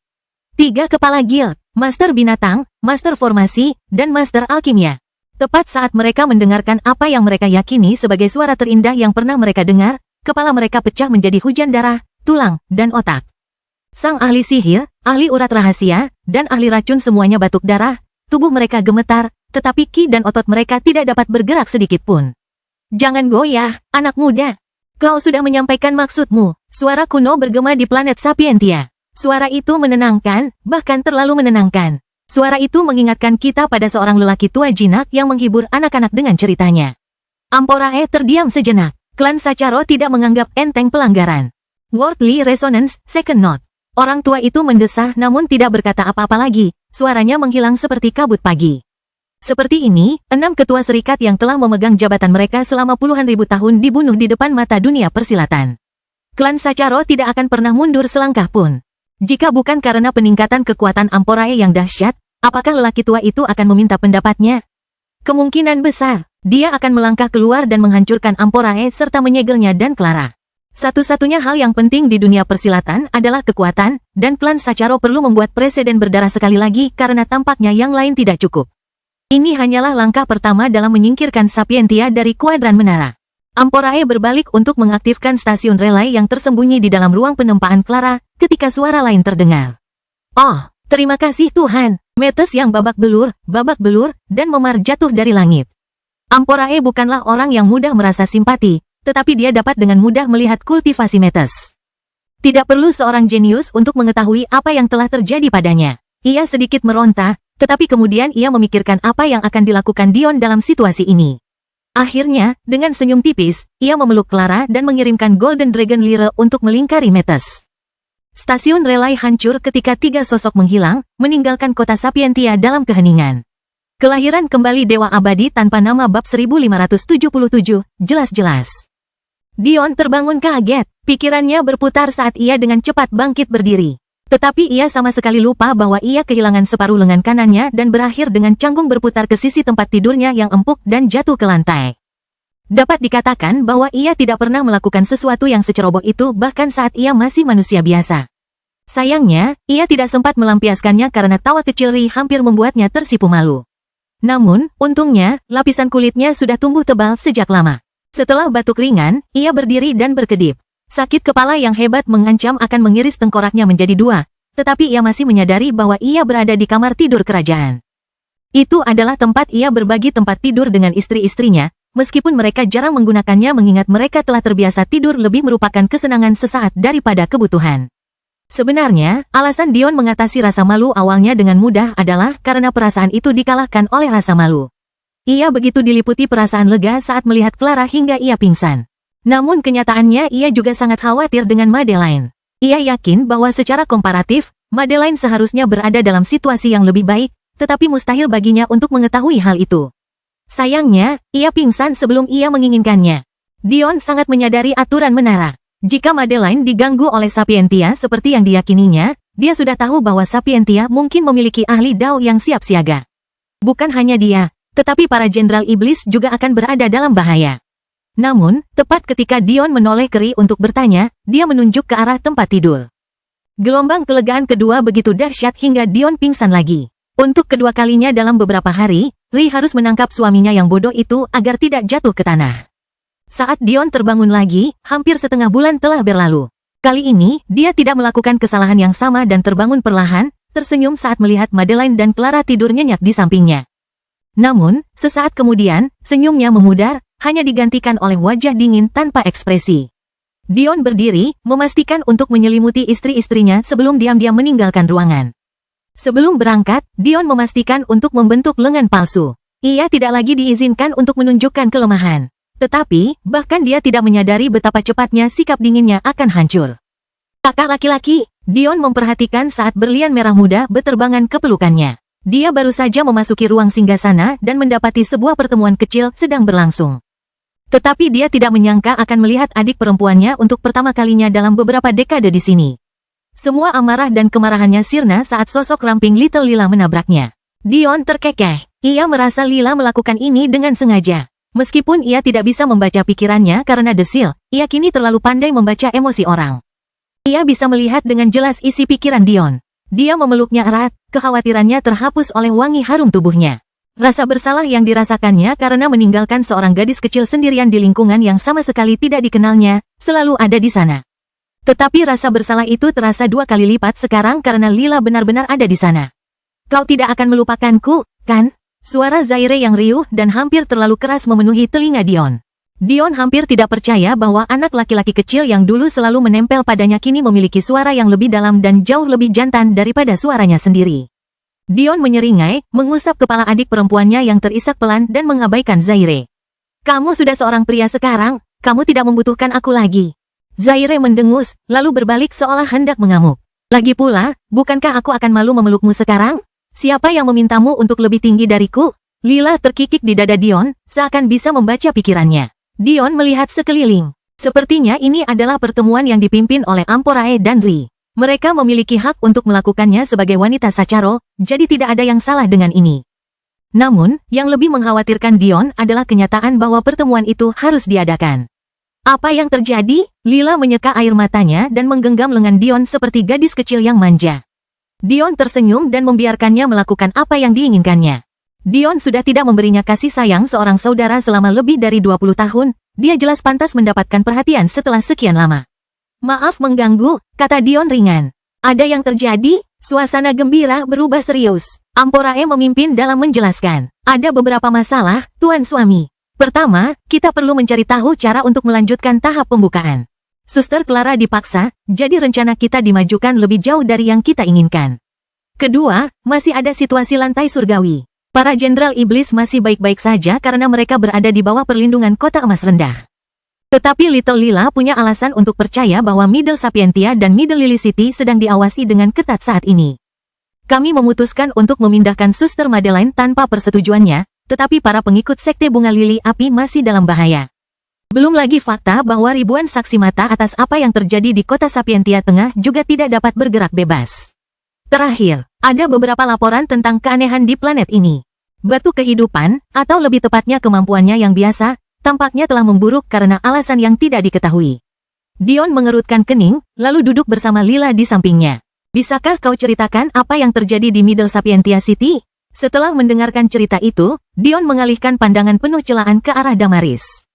3 kepala guild, Master Binatang, Master Formasi, dan Master Alkimia. Tepat saat mereka mendengarkan apa yang mereka yakini sebagai suara terindah yang pernah mereka dengar, kepala mereka pecah menjadi hujan darah, tulang, dan otak. Sang ahli sihir, ahli urat rahasia, dan ahli racun semuanya batuk darah, tubuh mereka gemetar, tetapi ki dan otot mereka tidak dapat bergerak sedikit pun. Jangan goyah, anak muda. Kau sudah menyampaikan maksudmu. Suara kuno bergema di planet Sapientia. Suara itu menenangkan, bahkan terlalu menenangkan. Suara itu mengingatkan kita pada seorang lelaki tua jinak yang menghibur anak-anak dengan ceritanya. Amporae terdiam sejenak. Klan Sacharo tidak menganggap enteng pelanggaran. Worldly Resonance, Second Note. Orang tua itu mendesah namun tidak berkata apa-apa lagi, suaranya menghilang seperti kabut pagi. Seperti ini, 6 ketua serikat yang telah memegang jabatan mereka selama puluhan ribu tahun dibunuh di depan mata dunia persilatan. Klan Sacharo tidak akan pernah mundur selangkah pun. Jika bukan karena peningkatan kekuatan Amporae yang dahsyat, apakah lelaki tua itu akan meminta pendapatnya? Kemungkinan besar, dia akan melangkah keluar dan menghancurkan Amporae serta menyegelnya dan Clara. Satu-satunya hal yang penting di dunia persilatan adalah kekuatan, dan klan Sacharo perlu membuat presiden berdarah sekali lagi karena tampaknya yang lain tidak cukup. Ini hanyalah langkah pertama dalam menyingkirkan Sapientia dari kuadran menara. Amporae berbalik untuk mengaktifkan stasiun relay yang tersembunyi di dalam ruang penempaan Clara, ketika suara lain terdengar. Oh, terima kasih Tuhan, Metes yang babak belur, dan memar jatuh dari langit. Amporae bukanlah orang yang mudah merasa simpati, tetapi dia dapat dengan mudah melihat kultivasi Metes. Tidak perlu seorang jenius untuk mengetahui apa yang telah terjadi padanya. Ia sedikit meronta, tetapi kemudian ia memikirkan apa yang akan dilakukan Dion dalam situasi ini. Akhirnya, dengan senyum tipis, ia memeluk Clara dan mengirimkan Golden Dragon Lyre untuk melingkari Metes. Stasiun relay hancur ketika 3 sosok menghilang, meninggalkan kota Sapientia dalam keheningan. Kelahiran kembali Dewa Abadi tanpa nama bab 1577, jelas-jelas. Dion terbangun kaget, pikirannya berputar saat ia dengan cepat bangkit berdiri. Tetapi ia sama sekali lupa bahwa ia kehilangan separuh lengan kanannya dan berakhir dengan canggung berputar ke sisi tempat tidurnya yang empuk dan jatuh ke lantai. Dapat dikatakan bahwa ia tidak pernah melakukan sesuatu yang seceroboh itu bahkan saat ia masih manusia biasa. Sayangnya, ia tidak sempat melampiaskannya karena tawa kecil Ri hampir membuatnya tersipu malu. Namun, untungnya, lapisan kulitnya sudah tumbuh tebal sejak lama. Setelah batuk ringan, ia berdiri dan berkedip. Sakit kepala yang hebat mengancam akan mengiris tengkoraknya menjadi 2, tetapi ia masih menyadari bahwa ia berada di kamar tidur kerajaan. Itu adalah tempat ia berbagi tempat tidur dengan istri-istrinya, meskipun mereka jarang menggunakannya mengingat mereka telah terbiasa tidur lebih merupakan kesenangan sesaat daripada kebutuhan. Sebenarnya, alasan Dion mengatasi rasa malu awalnya dengan mudah adalah karena perasaan itu dikalahkan oleh rasa malu. Ia begitu diliputi perasaan lega saat melihat Clara hingga ia pingsan. Namun kenyataannya ia juga sangat khawatir dengan Madeline. Ia yakin bahwa secara komparatif, Madeline seharusnya berada dalam situasi yang lebih baik, tetapi mustahil baginya untuk mengetahui hal itu. Sayangnya, ia pingsan sebelum ia menginginkannya. Dion sangat menyadari aturan menara. Jika Madeline diganggu oleh Sapientia seperti yang diyakininya, dia sudah tahu bahwa Sapientia mungkin memiliki ahli Dao yang siap siaga. Bukan hanya dia, tetapi para jenderal iblis juga akan berada dalam bahaya. Namun, tepat ketika Dion menoleh ke Ri untuk bertanya, dia menunjuk ke arah tempat tidur. Gelombang kelegaan kedua begitu dahsyat hingga Dion pingsan lagi. Untuk kedua kalinya dalam beberapa hari, Ri harus menangkap suaminya yang bodoh itu agar tidak jatuh ke tanah. Saat Dion terbangun lagi, hampir setengah bulan telah berlalu. Kali ini, dia tidak melakukan kesalahan yang sama dan terbangun perlahan, tersenyum saat melihat Madeline dan Clara tidur nyenyak di sampingnya. Namun, sesaat kemudian, senyumnya memudar, hanya digantikan oleh wajah dingin tanpa ekspresi. Dion berdiri, memastikan untuk menyelimuti istri-istrinya sebelum diam-diam meninggalkan ruangan. Sebelum berangkat, Dion memastikan untuk membentuk lengan palsu. Ia tidak lagi diizinkan untuk menunjukkan kelemahan. Tetapi, bahkan dia tidak menyadari betapa cepatnya sikap dinginnya akan hancur. Kakak laki-laki, Dion memperhatikan saat berlian merah muda berterbangan ke pelukannya. Dia baru saja memasuki ruang singgasana dan mendapati sebuah pertemuan kecil sedang berlangsung. Tetapi dia tidak menyangka akan melihat adik perempuannya untuk pertama kalinya dalam beberapa dekade di sini. Semua amarah dan kemarahannya sirna saat sosok ramping Little Lila menabraknya. Dion terkekeh. Ia merasa Lila melakukan ini dengan sengaja. Meskipun ia tidak bisa membaca pikirannya karena desil, ia kini terlalu pandai membaca emosi orang. Ia bisa melihat dengan jelas isi pikiran Dion. Dia memeluknya erat, kekhawatirannya terhapus oleh wangi harum tubuhnya. Rasa bersalah yang dirasakannya karena meninggalkan seorang gadis kecil sendirian di lingkungan yang sama sekali tidak dikenalnya, selalu ada di sana. Tetapi rasa bersalah itu terasa 2 kali lipat sekarang karena Lila benar-benar ada di sana. Kau tidak akan melupakanku, kan? Suara Zaire yang riuh dan hampir terlalu keras memenuhi telinga Dion. Dion hampir tidak percaya bahwa anak laki-laki kecil yang dulu selalu menempel padanya kini memiliki suara yang lebih dalam dan jauh lebih jantan daripada suaranya sendiri. Dion menyeringai, mengusap kepala adik perempuannya yang terisak pelan dan mengabaikan Zaire. Kamu sudah seorang pria sekarang, kamu tidak membutuhkan aku lagi. Zaire mendengus, lalu berbalik seolah hendak mengamuk. Lagi pula, bukankah aku akan malu memelukmu sekarang? Siapa yang memintamu untuk lebih tinggi dariku? Lila terkikik di dada Dion, seakan bisa membaca pikirannya. Dion melihat sekeliling. Sepertinya ini adalah pertemuan yang dipimpin oleh Amporae dan Ri. Mereka memiliki hak untuk melakukannya sebagai wanita Sacharo, jadi tidak ada yang salah dengan ini. Namun, yang lebih mengkhawatirkan Dion adalah kenyataan bahwa pertemuan itu harus diadakan. Apa yang terjadi? Lila menyeka air matanya dan menggenggam lengan Dion seperti gadis kecil yang manja. Dion tersenyum dan membiarkannya melakukan apa yang diinginkannya. Dion sudah tidak memberinya kasih sayang seorang saudara selama lebih dari 20 tahun, dia jelas pantas mendapatkan perhatian setelah sekian lama. Maaf mengganggu, kata Dion ringan. Ada yang terjadi? Suasana gembira berubah serius. Amporae memimpin dalam menjelaskan. Ada beberapa masalah, Tuan Suami. Pertama, kita perlu mencari tahu cara untuk melanjutkan tahap pembukaan. Suster Clara dipaksa, jadi rencana kita dimajukan lebih jauh dari yang kita inginkan. Kedua, masih ada situasi lantai surgawi. Para jenderal iblis masih baik-baik saja karena mereka berada di bawah perlindungan kota emas rendah. Tetapi Little Lila punya alasan untuk percaya bahwa Middle Sapientia dan Middle Lily City sedang diawasi dengan ketat saat ini. Kami memutuskan untuk memindahkan Suster Madeline tanpa persetujuannya, tetapi para pengikut sekte bunga lili api masih dalam bahaya. Belum lagi fakta bahwa ribuan saksi mata atas apa yang terjadi di kota Sapientia Tengah juga tidak dapat bergerak bebas. Terakhir, ada beberapa laporan tentang keanehan di planet ini. Batu kehidupan, atau lebih tepatnya kemampuannya yang biasa, tampaknya telah memburuk karena alasan yang tidak diketahui. Dion mengerutkan kening, lalu duduk bersama Lila di sampingnya. Bisakah kau ceritakan apa yang terjadi di Middle Sapientia City? Setelah mendengarkan cerita itu, Dion mengalihkan pandangan penuh celaan ke arah Damaris.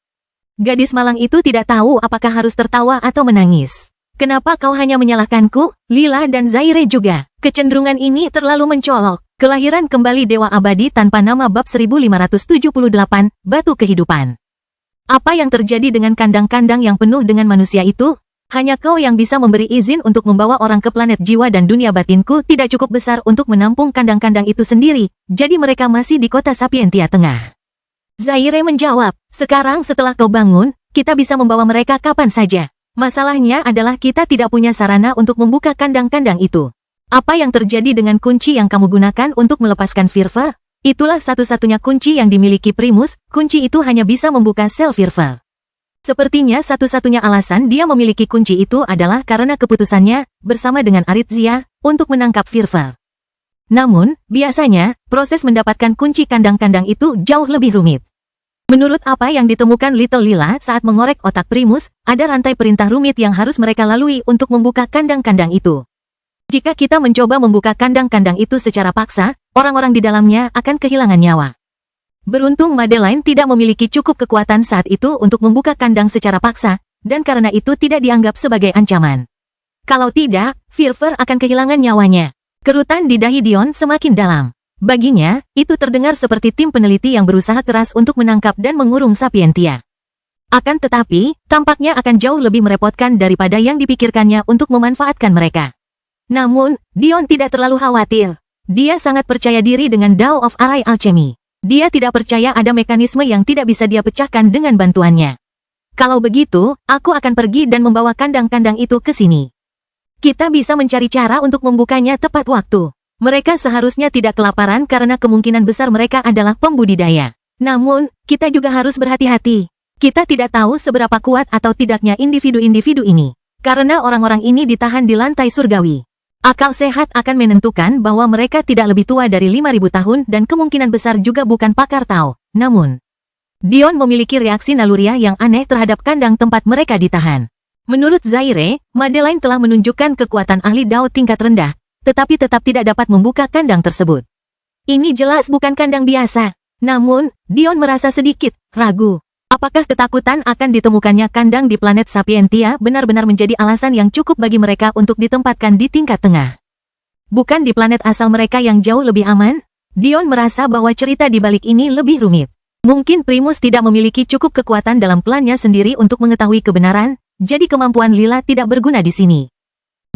Gadis malang itu tidak tahu apakah harus tertawa atau menangis. Kenapa kau hanya menyalahkanku, Lila dan Zaire juga? Kecenderungan ini terlalu mencolok. Kelahiran kembali Dewa Abadi tanpa nama bab 1578, Batu Kehidupan. Apa yang terjadi dengan kandang-kandang yang penuh dengan manusia itu? Hanya kau yang bisa memberi izin untuk membawa orang ke planet jiwa dan dunia batinku tidak cukup besar untuk menampung kandang-kandang itu sendiri, jadi mereka masih di kota Sapientia Tengah. Zaire menjawab, sekarang setelah kau bangun, kita bisa membawa mereka kapan saja. Masalahnya adalah kita tidak punya sarana untuk membuka kandang-kandang itu. Apa yang terjadi dengan kunci yang kamu gunakan untuk melepaskan Firva? Itulah satu-satunya kunci yang dimiliki Primus, kunci itu hanya bisa membuka sel Firva. Sepertinya satu-satunya alasan dia memiliki kunci itu adalah karena keputusannya, bersama dengan Aritzia, untuk menangkap Firva. Namun, biasanya, proses mendapatkan kunci kandang-kandang itu jauh lebih rumit. Menurut apa yang ditemukan Little Lila saat mengorek otak Primus, ada rantai perintah rumit yang harus mereka lalui untuk membuka kandang-kandang itu. Jika kita mencoba membuka kandang-kandang itu secara paksa, orang-orang di dalamnya akan kehilangan nyawa. Beruntung Madeline tidak memiliki cukup kekuatan saat itu untuk membuka kandang secara paksa, dan karena itu tidak dianggap sebagai ancaman. Kalau tidak, Firfer akan kehilangan nyawanya. Kerutan di dahi Dion semakin dalam. Baginya, itu terdengar seperti tim peneliti yang berusaha keras untuk menangkap dan mengurung Sapientia. Akan tetapi, tampaknya akan jauh lebih merepotkan daripada yang dipikirkannya untuk memanfaatkan mereka. Namun, Dion tidak terlalu khawatir. Dia sangat percaya diri dengan Dao of Arai Alchemy. Dia tidak percaya ada mekanisme yang tidak bisa dia pecahkan dengan bantuannya. Kalau begitu, aku akan pergi dan membawa kandang-kandang itu ke sini. Kita bisa mencari cara untuk membukanya tepat waktu. Mereka seharusnya tidak kelaparan karena kemungkinan besar mereka adalah pembudidaya. Namun, kita juga harus berhati-hati. Kita tidak tahu seberapa kuat atau tidaknya individu-individu ini. Karena orang-orang ini ditahan di lantai surgawi. Akal sehat akan menentukan bahwa mereka tidak lebih tua dari 5.000 tahun dan kemungkinan besar juga bukan pakar Tao. Namun, Dion memiliki reaksi naluriah yang aneh terhadap kandang tempat mereka ditahan. Menurut Zaire, Madeline telah menunjukkan kekuatan ahli Dao tingkat rendah, tetapi tetap tidak dapat membuka kandang tersebut. Ini jelas bukan kandang biasa. Namun, Dion merasa sedikit ragu. Apakah ketakutan akan ditemukannya kandang di planet Sapientia benar-benar menjadi alasan yang cukup bagi mereka untuk ditempatkan di tingkat tengah? Bukan di planet asal mereka yang jauh lebih aman? Dion merasa bahwa cerita di balik ini lebih rumit. Mungkin Primus tidak memiliki cukup kekuatan dalam klannya sendiri untuk mengetahui kebenaran, jadi kemampuan Lila tidak berguna di sini.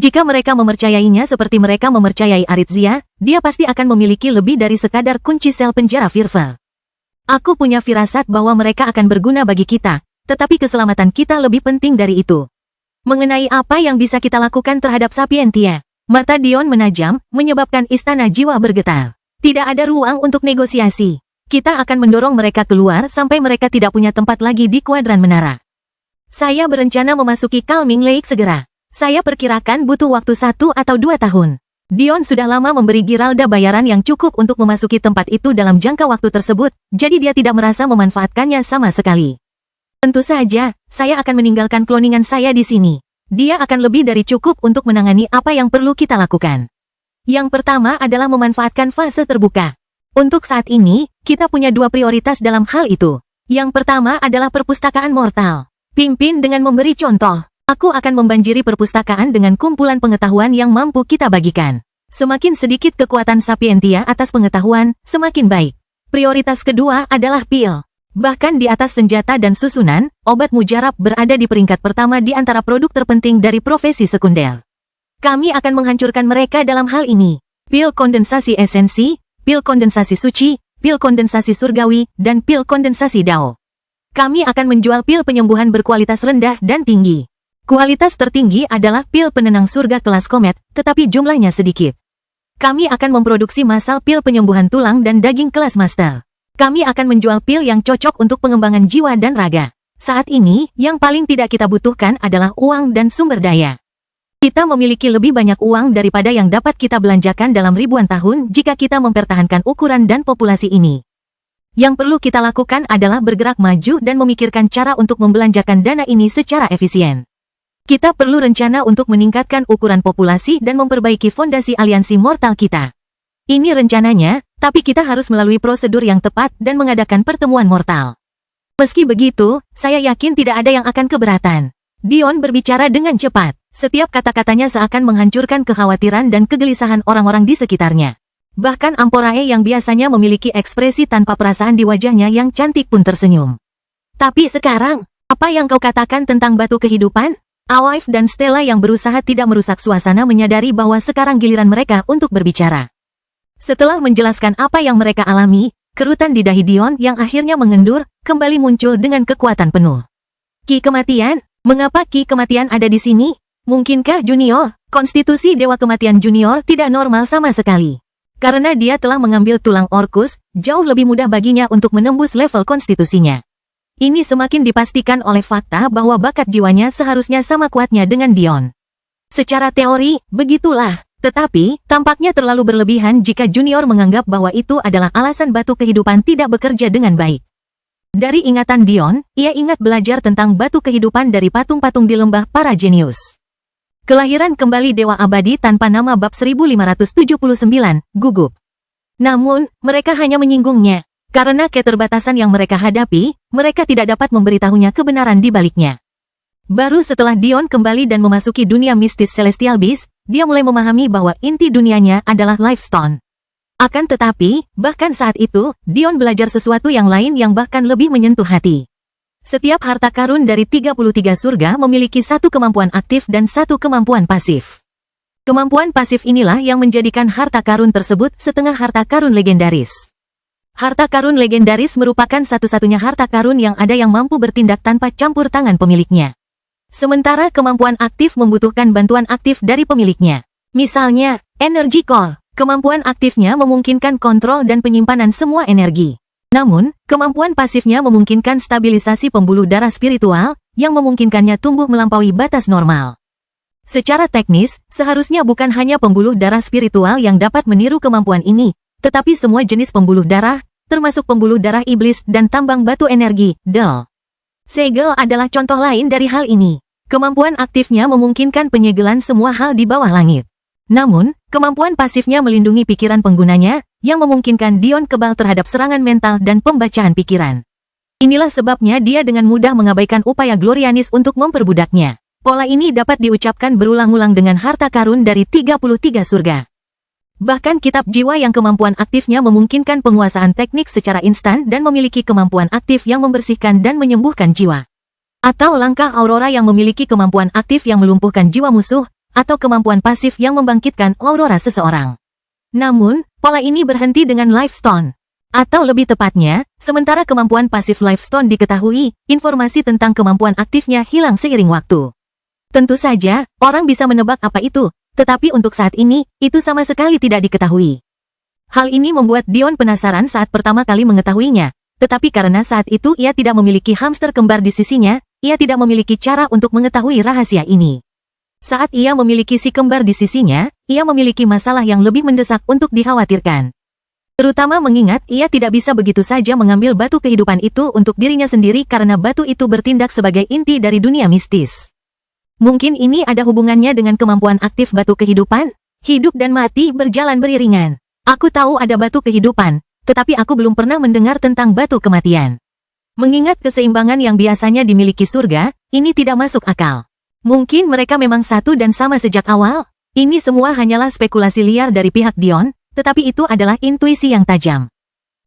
Jika mereka mempercayainya seperti mereka mempercayai Aritzia, dia pasti akan memiliki lebih dari sekadar kunci sel penjara Firvel. Aku punya firasat bahwa mereka akan berguna bagi kita, tetapi keselamatan kita lebih penting dari itu. Mengenai apa yang bisa kita lakukan terhadap Sapientia, mata Dion menajam, menyebabkan istana jiwa bergetar. Tidak ada ruang untuk negosiasi. Kita akan mendorong mereka keluar sampai mereka tidak punya tempat lagi di kuadran menara. Saya berencana memasuki Calming Lake segera. Saya perkirakan butuh waktu 1 atau 2 tahun. Dion sudah lama memberi Giralda bayaran yang cukup untuk memasuki tempat itu dalam jangka waktu tersebut, jadi dia tidak merasa memanfaatkannya sama sekali. Tentu saja, saya akan meninggalkan kloningan saya di sini. Dia akan lebih dari cukup untuk menangani apa yang perlu kita lakukan. Yang pertama adalah memanfaatkan fase terbuka. Untuk saat ini, kita punya 2 prioritas dalam hal itu. Yang pertama adalah perpustakaan mortal. Pimpin dengan memberi contoh. Aku akan membanjiri perpustakaan dengan kumpulan pengetahuan yang mampu kita bagikan. Semakin sedikit kekuatan Sapientia atas pengetahuan, semakin baik. Prioritas kedua adalah pil. Bahkan di atas senjata dan susunan, obat mujarab berada di peringkat pertama di antara produk terpenting dari profesi sekunder. Kami akan menghancurkan mereka dalam hal ini. Pil kondensasi esensi, pil kondensasi suci, pil kondensasi surgawi, dan pil kondensasi Dao. Kami akan menjual pil penyembuhan berkualitas rendah dan tinggi. Kualitas tertinggi adalah pil penenang surga kelas komet, tetapi jumlahnya sedikit. Kami akan memproduksi massal pil penyembuhan tulang dan daging kelas master. Kami akan menjual pil yang cocok untuk pengembangan jiwa dan raga. Saat ini, yang paling tidak kita butuhkan adalah uang dan sumber daya. Kita memiliki lebih banyak uang daripada yang dapat kita belanjakan dalam ribuan tahun jika kita mempertahankan ukuran dan populasi ini. Yang perlu kita lakukan adalah bergerak maju dan memikirkan cara untuk membelanjakan dana ini secara efisien. Kita perlu rencana untuk meningkatkan ukuran populasi dan memperbaiki fondasi aliansi mortal kita. Ini rencananya, tapi kita harus melalui prosedur yang tepat dan mengadakan pertemuan mortal. Meski begitu, saya yakin tidak ada yang akan keberatan. Dion berbicara dengan cepat. Setiap kata-katanya seakan menghancurkan kekhawatiran dan kegelisahan orang-orang di sekitarnya. Bahkan Amporae yang biasanya memiliki ekspresi tanpa perasaan di wajahnya yang cantik pun tersenyum. Tapi sekarang, apa yang kau katakan tentang batu kehidupan? Awaif dan Stella yang berusaha tidak merusak suasana menyadari bahwa sekarang giliran mereka untuk berbicara. Setelah menjelaskan apa yang mereka alami, kerutan di dahi Dion yang akhirnya mengendur, kembali muncul dengan kekuatan penuh. Ki kematian? Mengapa Ki kematian ada di sini? Mungkinkah Junior? Konstitusi Dewa Kematian Junior tidak normal sama sekali. Karena dia telah mengambil tulang Orcus, jauh lebih mudah baginya untuk menembus level konstitusinya. Ini semakin dipastikan oleh fakta bahwa bakat jiwanya seharusnya sama kuatnya dengan Dion. Secara teori, begitulah. Tetapi, tampaknya terlalu berlebihan jika Junior menganggap bahwa itu adalah alasan batu kehidupan tidak bekerja dengan baik. Dari ingatan Dion, ia ingat belajar tentang batu kehidupan dari patung-patung di lembah para jenius. Kelahiran kembali Dewa Abadi tanpa nama bab 1579, gugup. Namun, mereka hanya menyinggungnya. Karena keterbatasan yang mereka hadapi, mereka tidak dapat memberitahunya kebenaran di baliknya. Baru setelah Dion kembali dan memasuki dunia mistis Celestial Beast, dia mulai memahami bahwa inti dunianya adalah Life Stone. Akan tetapi, bahkan saat itu, Dion belajar sesuatu yang lain yang bahkan lebih menyentuh hati. Setiap harta karun dari 33 surga memiliki satu kemampuan aktif dan satu kemampuan pasif. Kemampuan pasif inilah yang menjadikan harta karun tersebut setengah harta karun legendaris. Harta karun legendaris merupakan satu-satunya harta karun yang ada yang mampu bertindak tanpa campur tangan pemiliknya. Sementara kemampuan aktif membutuhkan bantuan aktif dari pemiliknya. Misalnya, Energy Core. Kemampuan aktifnya memungkinkan kontrol dan penyimpanan semua energi. Namun, kemampuan pasifnya memungkinkan stabilisasi pembuluh darah spiritual, yang memungkinkannya tumbuh melampaui batas normal. Secara teknis, seharusnya bukan hanya pembuluh darah spiritual yang dapat meniru kemampuan ini, tetapi semua jenis pembuluh darah, termasuk pembuluh darah iblis dan tambang batu energi, DEL. Segel adalah contoh lain dari hal ini. Kemampuan aktifnya memungkinkan penyegelan semua hal di bawah langit. Namun, kemampuan pasifnya melindungi pikiran penggunanya, yang memungkinkan Dion kebal terhadap serangan mental dan pembacaan pikiran. Inilah sebabnya dia dengan mudah mengabaikan upaya Glorianis untuk memperbudaknya. Pola ini dapat diucapkan berulang-ulang dengan harta karun dari 33 surga. Bahkan kitab jiwa yang kemampuan aktifnya memungkinkan penguasaan teknik secara instan dan memiliki kemampuan aktif yang membersihkan dan menyembuhkan jiwa. Atau langkah Aurora yang memiliki kemampuan aktif yang melumpuhkan jiwa musuh, atau kemampuan pasif yang membangkitkan aurora seseorang. Namun, pola ini berhenti dengan Life Stone. Atau lebih tepatnya, sementara kemampuan pasif Life Stone diketahui, informasi tentang kemampuan aktifnya hilang seiring waktu. Tentu saja, orang bisa menebak apa itu, tetapi untuk saat ini, itu sama sekali tidak diketahui. Hal ini membuat Dion penasaran saat pertama kali mengetahuinya, tetapi karena saat itu ia tidak memiliki hamster kembar di sisinya, ia tidak memiliki cara untuk mengetahui rahasia ini. Saat ia memiliki si kembar di sisinya, ia memiliki masalah yang lebih mendesak untuk dikhawatirkan. Terutama mengingat ia tidak bisa begitu saja mengambil batu kehidupan itu untuk dirinya sendiri karena batu itu bertindak sebagai inti dari dunia mistis. Mungkin ini ada hubungannya dengan kemampuan aktif batu kehidupan? Hidup dan mati berjalan beriringan. Aku tahu ada batu kehidupan, tetapi aku belum pernah mendengar tentang batu kematian. Mengingat keseimbangan yang biasanya dimiliki surga, ini tidak masuk akal. Mungkin mereka memang satu dan sama sejak awal? Ini semua hanyalah spekulasi liar dari pihak Dion, tetapi itu adalah intuisi yang tajam.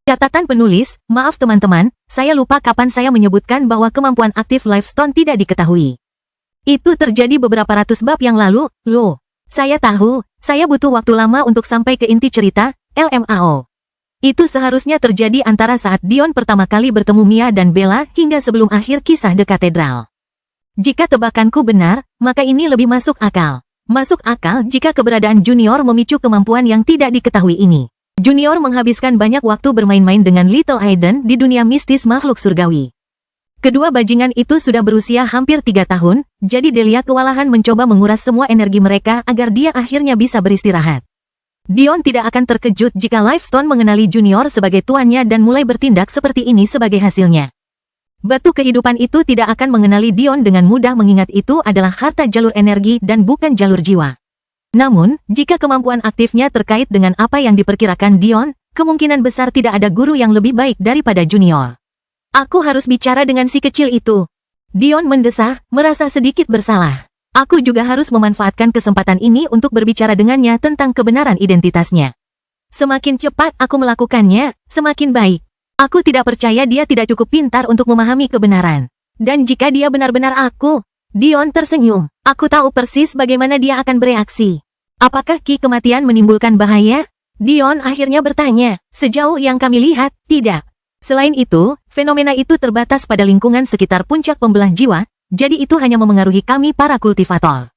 Catatan penulis, maaf teman-teman, saya lupa kapan saya menyebutkan bahwa kemampuan aktif Life Stone tidak diketahui. Itu terjadi beberapa ratus bab yang lalu, loh. Saya tahu, saya butuh waktu lama untuk sampai ke inti cerita, LMAO. Itu seharusnya terjadi antara saat Dion pertama kali bertemu Mia dan Bella hingga sebelum akhir kisah The Cathedral. Jika tebakanku benar, maka ini lebih masuk akal. Masuk akal jika keberadaan Junior memicu kemampuan yang tidak diketahui ini. Junior menghabiskan banyak waktu bermain-main dengan Little Aiden di dunia mistis makhluk surgawi. Kedua bajingan itu sudah berusia hampir 3 tahun, jadi Delia kewalahan mencoba menguras semua energi mereka agar dia akhirnya bisa beristirahat. Dion tidak akan terkejut jika Life Stone mengenali Junior sebagai tuannya dan mulai bertindak seperti ini sebagai hasilnya. Batu kehidupan itu tidak akan mengenali Dion dengan mudah mengingat itu adalah harta jalur energi dan bukan jalur jiwa. Namun, jika kemampuan aktifnya terkait dengan apa yang diperkirakan Dion, kemungkinan besar tidak ada guru yang lebih baik daripada Junior. Aku harus bicara dengan si kecil itu. Dion mendesah, merasa sedikit bersalah. Aku juga harus memanfaatkan kesempatan ini untuk berbicara dengannya tentang kebenaran identitasnya. Semakin cepat aku melakukannya, semakin baik. Aku tidak percaya dia tidak cukup pintar untuk memahami kebenaran. Dan jika dia benar-benar aku, Dion tersenyum. Aku tahu persis bagaimana dia akan bereaksi. Apakah ki kematian menimbulkan bahaya? Dion akhirnya bertanya. Sejauh yang kami lihat, tidak. Selain itu, fenomena itu terbatas pada lingkungan sekitar puncak pembelah jiwa, jadi itu hanya memengaruhi kami para kultivator.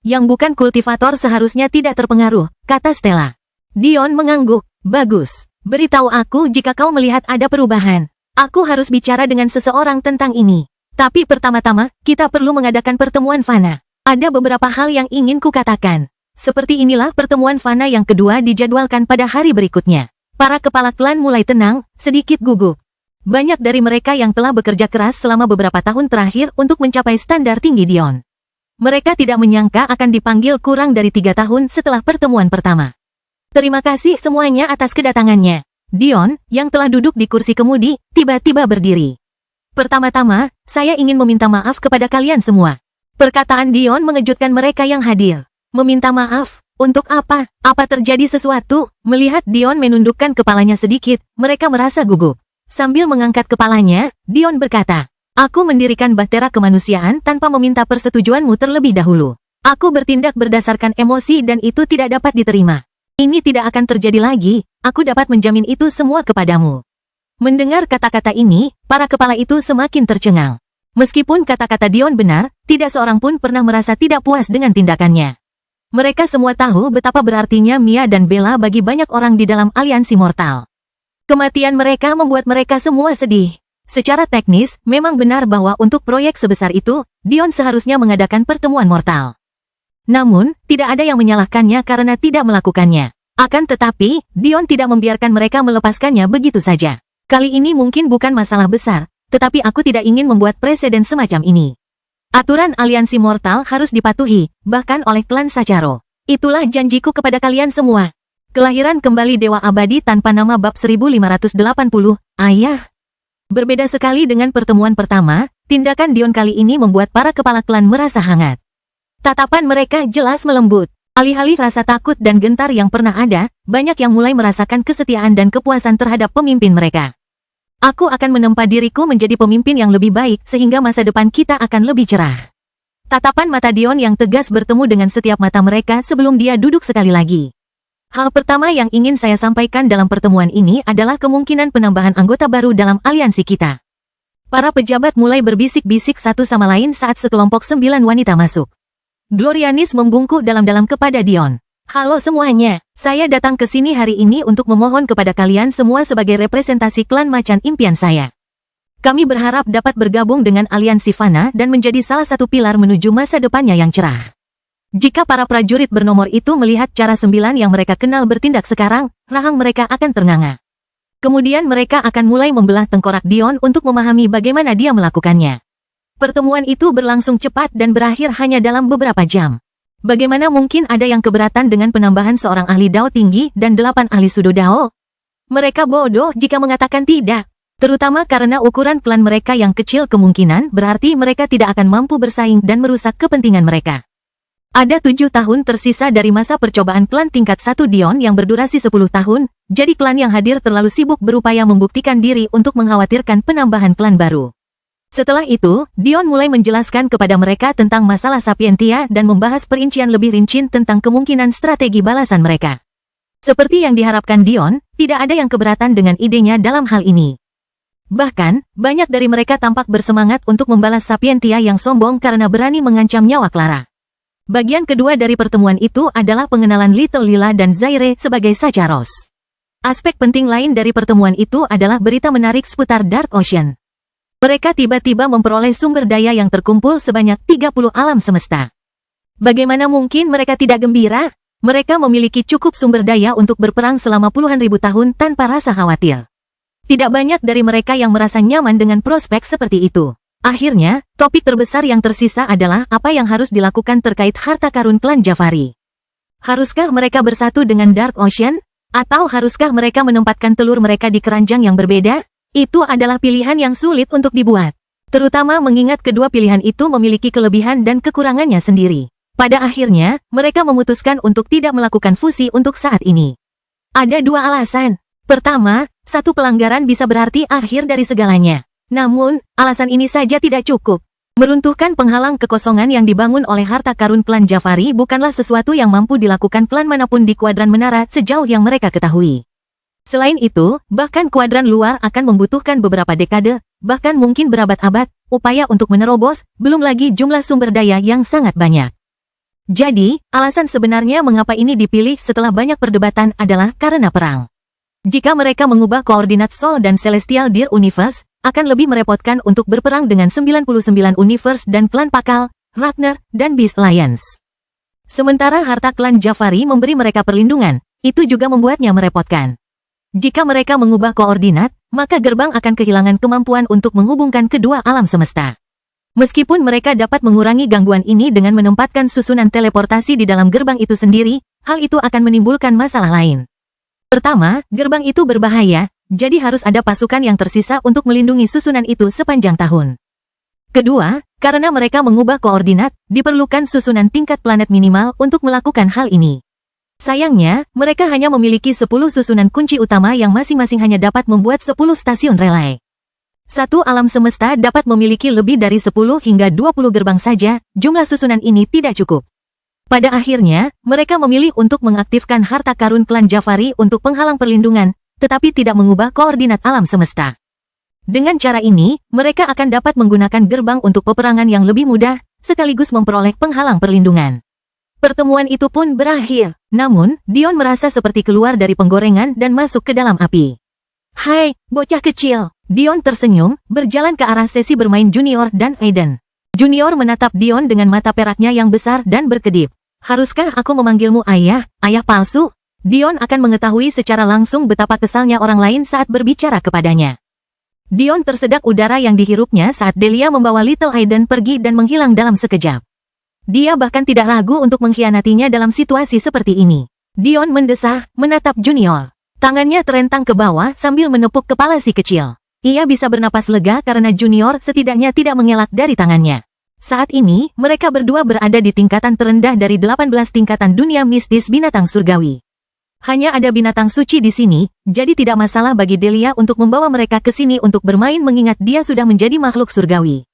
Yang bukan kultivator seharusnya tidak terpengaruh, kata Stella. Dion mengangguk. Bagus. Beritahu aku jika kau melihat ada perubahan. Aku harus bicara dengan seseorang tentang ini. Tapi pertama-tama, kita perlu mengadakan pertemuan Fana. Ada beberapa hal yang ingin kukatakan. Seperti inilah pertemuan Fana yang kedua dijadwalkan pada hari berikutnya. Para kepala klan mulai tenang, sedikit gugup. Banyak dari mereka yang telah bekerja keras selama beberapa tahun terakhir untuk mencapai standar tinggi Dion. Mereka tidak menyangka akan dipanggil kurang dari 3 tahun setelah pertemuan pertama. Terima kasih semuanya atas kedatangannya. Dion, yang telah duduk di kursi kemudi, tiba-tiba berdiri. Pertama-tama, saya ingin meminta maaf kepada kalian semua. Perkataan Dion mengejutkan mereka yang hadir. Meminta maaf? Untuk apa? Apa terjadi sesuatu? Melihat Dion menundukkan kepalanya sedikit, mereka merasa gugup. Sambil mengangkat kepalanya, Dion berkata, "Aku mendirikan Bahtera Kemanusiaan tanpa meminta persetujuanmu terlebih dahulu. Aku bertindak berdasarkan emosi dan itu tidak dapat diterima. Ini tidak akan terjadi lagi, aku dapat menjamin itu semua kepadamu." Mendengar kata-kata ini, para kepala itu semakin tercengang. Meskipun kata-kata Dion benar, tidak seorang pun pernah merasa tidak puas dengan tindakannya. Mereka semua tahu betapa berartinya Mia dan Bella bagi banyak orang di dalam aliansi mortal. Kematian mereka membuat mereka semua sedih. Secara teknis, memang benar bahwa untuk proyek sebesar itu, Dion seharusnya mengadakan pertemuan mortal. Namun, tidak ada yang menyalahkannya karena tidak melakukannya. Akan tetapi, Dion tidak membiarkan mereka melepaskannya begitu saja. Kali ini mungkin bukan masalah besar, tetapi aku tidak ingin membuat preseden semacam ini. Aturan aliansi mortal harus dipatuhi, bahkan oleh klan Sacharo. Itulah janjiku kepada kalian semua. Kelahiran kembali Dewa Abadi tanpa nama bab 1580, Ayah. Berbeda sekali dengan pertemuan pertama, tindakan Dion kali ini membuat para kepala klan merasa hangat. Tatapan mereka jelas melembut. Alih-alih rasa takut dan gentar yang pernah ada, banyak yang mulai merasakan kesetiaan dan kepuasan terhadap pemimpin mereka. Aku akan menempa diriku menjadi pemimpin yang lebih baik sehingga masa depan kita akan lebih cerah. Tatapan mata Dion yang tegas bertemu dengan setiap mata mereka sebelum dia duduk sekali lagi. Hal pertama yang ingin saya sampaikan dalam pertemuan ini adalah kemungkinan penambahan anggota baru dalam aliansi kita. Para pejabat mulai berbisik-bisik satu sama lain saat sekelompok 9 wanita masuk. Glorianis membungkuk dalam-dalam kepada Dion. "Halo semuanya, saya datang ke sini hari ini untuk memohon kepada kalian semua sebagai representasi klan Macan Impian saya. Kami berharap dapat bergabung dengan aliansi Fana dan menjadi salah satu pilar menuju masa depannya yang cerah." Jika para prajurit bernomor itu melihat cara 9 yang mereka kenal bertindak sekarang, rahang mereka akan ternganga. Kemudian mereka akan mulai membelah tengkorak Dion untuk memahami bagaimana dia melakukannya. Pertemuan itu berlangsung cepat dan berakhir hanya dalam beberapa jam. Bagaimana mungkin ada yang keberatan dengan penambahan seorang ahli Dao tinggi dan 8 ahli Sudo Dao? Mereka bodoh jika mengatakan tidak. Terutama karena ukuran klan mereka yang kecil kemungkinan berarti mereka tidak akan mampu bersaing dan merusak kepentingan mereka. Ada 7 tahun tersisa dari masa percobaan klan tingkat 1 Dion yang berdurasi 10 tahun, jadi klan yang hadir terlalu sibuk berupaya membuktikan diri untuk mengkhawatirkan penambahan klan baru. Setelah itu, Dion mulai menjelaskan kepada mereka tentang masalah Sapientia dan membahas perincian lebih rinci tentang kemungkinan strategi balasan mereka. Seperti yang diharapkan Dion, tidak ada yang keberatan dengan idenya dalam hal ini. Bahkan, banyak dari mereka tampak bersemangat untuk membalas Sapientia yang sombong karena berani mengancam nyawa Clara. Bagian kedua dari pertemuan itu adalah pengenalan Little Lila dan Zaire sebagai Sacharos. Aspek penting lain dari pertemuan itu adalah berita menarik seputar Dark Ocean. Mereka tiba-tiba memperoleh sumber daya yang terkumpul sebanyak 30 alam semesta. Bagaimana mungkin mereka tidak gembira? Mereka memiliki cukup sumber daya untuk berperang selama puluhan ribu tahun tanpa rasa khawatir. Tidak banyak dari mereka yang merasa nyaman dengan prospek seperti itu. Akhirnya, topik terbesar yang tersisa adalah apa yang harus dilakukan terkait harta karun klan Jafari. Haruskah mereka bersatu dengan Dark Ocean? Atau haruskah mereka menempatkan telur mereka di keranjang yang berbeda? Itu adalah pilihan yang sulit untuk dibuat. Terutama mengingat kedua pilihan itu memiliki kelebihan dan kekurangannya sendiri. Pada akhirnya, mereka memutuskan untuk tidak melakukan fusi untuk saat ini. Ada 2 alasan. Pertama, satu pelanggaran bisa berarti akhir dari segalanya. Namun, alasan ini saja tidak cukup. Meruntuhkan penghalang kekosongan yang dibangun oleh harta karun klan Jafari bukanlah sesuatu yang mampu dilakukan klan manapun di kuadran menara sejauh yang mereka ketahui. Selain itu, bahkan kuadran luar akan membutuhkan beberapa dekade, bahkan mungkin berabad-abad, upaya untuk menerobos, belum lagi jumlah sumber daya yang sangat banyak. Jadi, alasan sebenarnya mengapa ini dipilih setelah banyak perdebatan adalah karena perang. Jika mereka mengubah koordinat Sol dan Celestial Deer Universe, akan lebih merepotkan untuk berperang dengan 99 Universe dan klan Pakal, Ragnar, dan Beast Alliance. Sementara harta klan Jafari memberi mereka perlindungan, itu juga membuatnya merepotkan. Jika mereka mengubah koordinat, maka gerbang akan kehilangan kemampuan untuk menghubungkan kedua alam semesta. Meskipun mereka dapat mengurangi gangguan ini dengan menempatkan susunan teleportasi di dalam gerbang itu sendiri, hal itu akan menimbulkan masalah lain. Pertama, gerbang itu berbahaya, jadi harus ada pasukan yang tersisa untuk melindungi susunan itu sepanjang tahun. Kedua, karena mereka mengubah koordinat, diperlukan susunan tingkat planet minimal untuk melakukan hal ini. Sayangnya, mereka hanya memiliki 10 susunan kunci utama yang masing-masing hanya dapat membuat 10 stasiun relay. Satu alam semesta dapat memiliki lebih dari 10 hingga 20 gerbang saja, jumlah susunan ini tidak cukup. Pada akhirnya, mereka memilih untuk mengaktifkan harta karun klan Jafari untuk penghalang perlindungan, tetapi tidak mengubah koordinat alam semesta. Dengan cara ini, mereka akan dapat menggunakan gerbang untuk peperangan yang lebih mudah, sekaligus memperoleh penghalang perlindungan. Pertemuan itu pun berakhir, namun, Dion merasa seperti keluar dari penggorengan dan masuk ke dalam api. Hai, bocah kecil. Dion tersenyum, berjalan ke arah sesi bermain Junior dan Aiden. Junior menatap Dion dengan mata peraknya yang besar dan berkedip. Haruskah aku memanggilmu ayah, ayah palsu? Dion akan mengetahui secara langsung betapa kesalnya orang lain saat berbicara kepadanya. Dion tersedak udara yang dihirupnya saat Delia membawa Little Aiden pergi dan menghilang dalam sekejap. Dia bahkan tidak ragu untuk mengkhianatinya dalam situasi seperti ini. Dion mendesah, menatap Junior. Tangannya terentang ke bawah sambil menepuk kepala si kecil. Ia bisa bernapas lega karena Junior setidaknya tidak mengelak dari tangannya. Saat ini, mereka berdua berada di tingkatan terendah dari 18 tingkatan dunia mistis binatang surgawi. Hanya ada binatang suci di sini, jadi tidak masalah bagi Delia untuk membawa mereka ke sini untuk bermain mengingat dia sudah menjadi makhluk surgawi.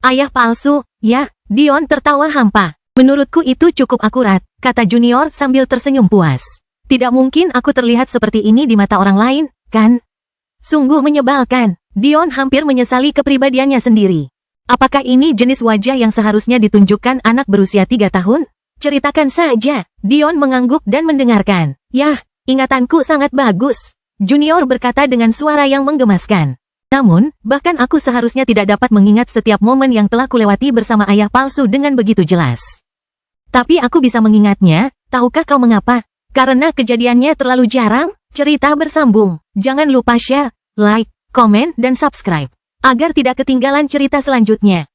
Ayah palsu, ya, Dion tertawa hampa. Menurutku itu cukup akurat, kata Junior sambil tersenyum puas. Tidak mungkin aku terlihat seperti ini di mata orang lain, kan? Sungguh menyebalkan. Dion hampir menyesali kepribadiannya sendiri. Apakah ini jenis wajah yang seharusnya ditunjukkan anak berusia 3 tahun? Ceritakan saja. Dion mengangguk dan mendengarkan. Yah, ingatanku sangat bagus. Junior berkata dengan suara yang menggemaskan. Namun, bahkan aku seharusnya tidak dapat mengingat setiap momen yang telah kulewati bersama ayah palsu dengan begitu jelas. Tapi aku bisa mengingatnya, tahukah kau mengapa? Karena kejadiannya terlalu jarang. Cerita bersambung. Jangan lupa share, like, komen, dan subscribe. Agar tidak ketinggalan cerita selanjutnya.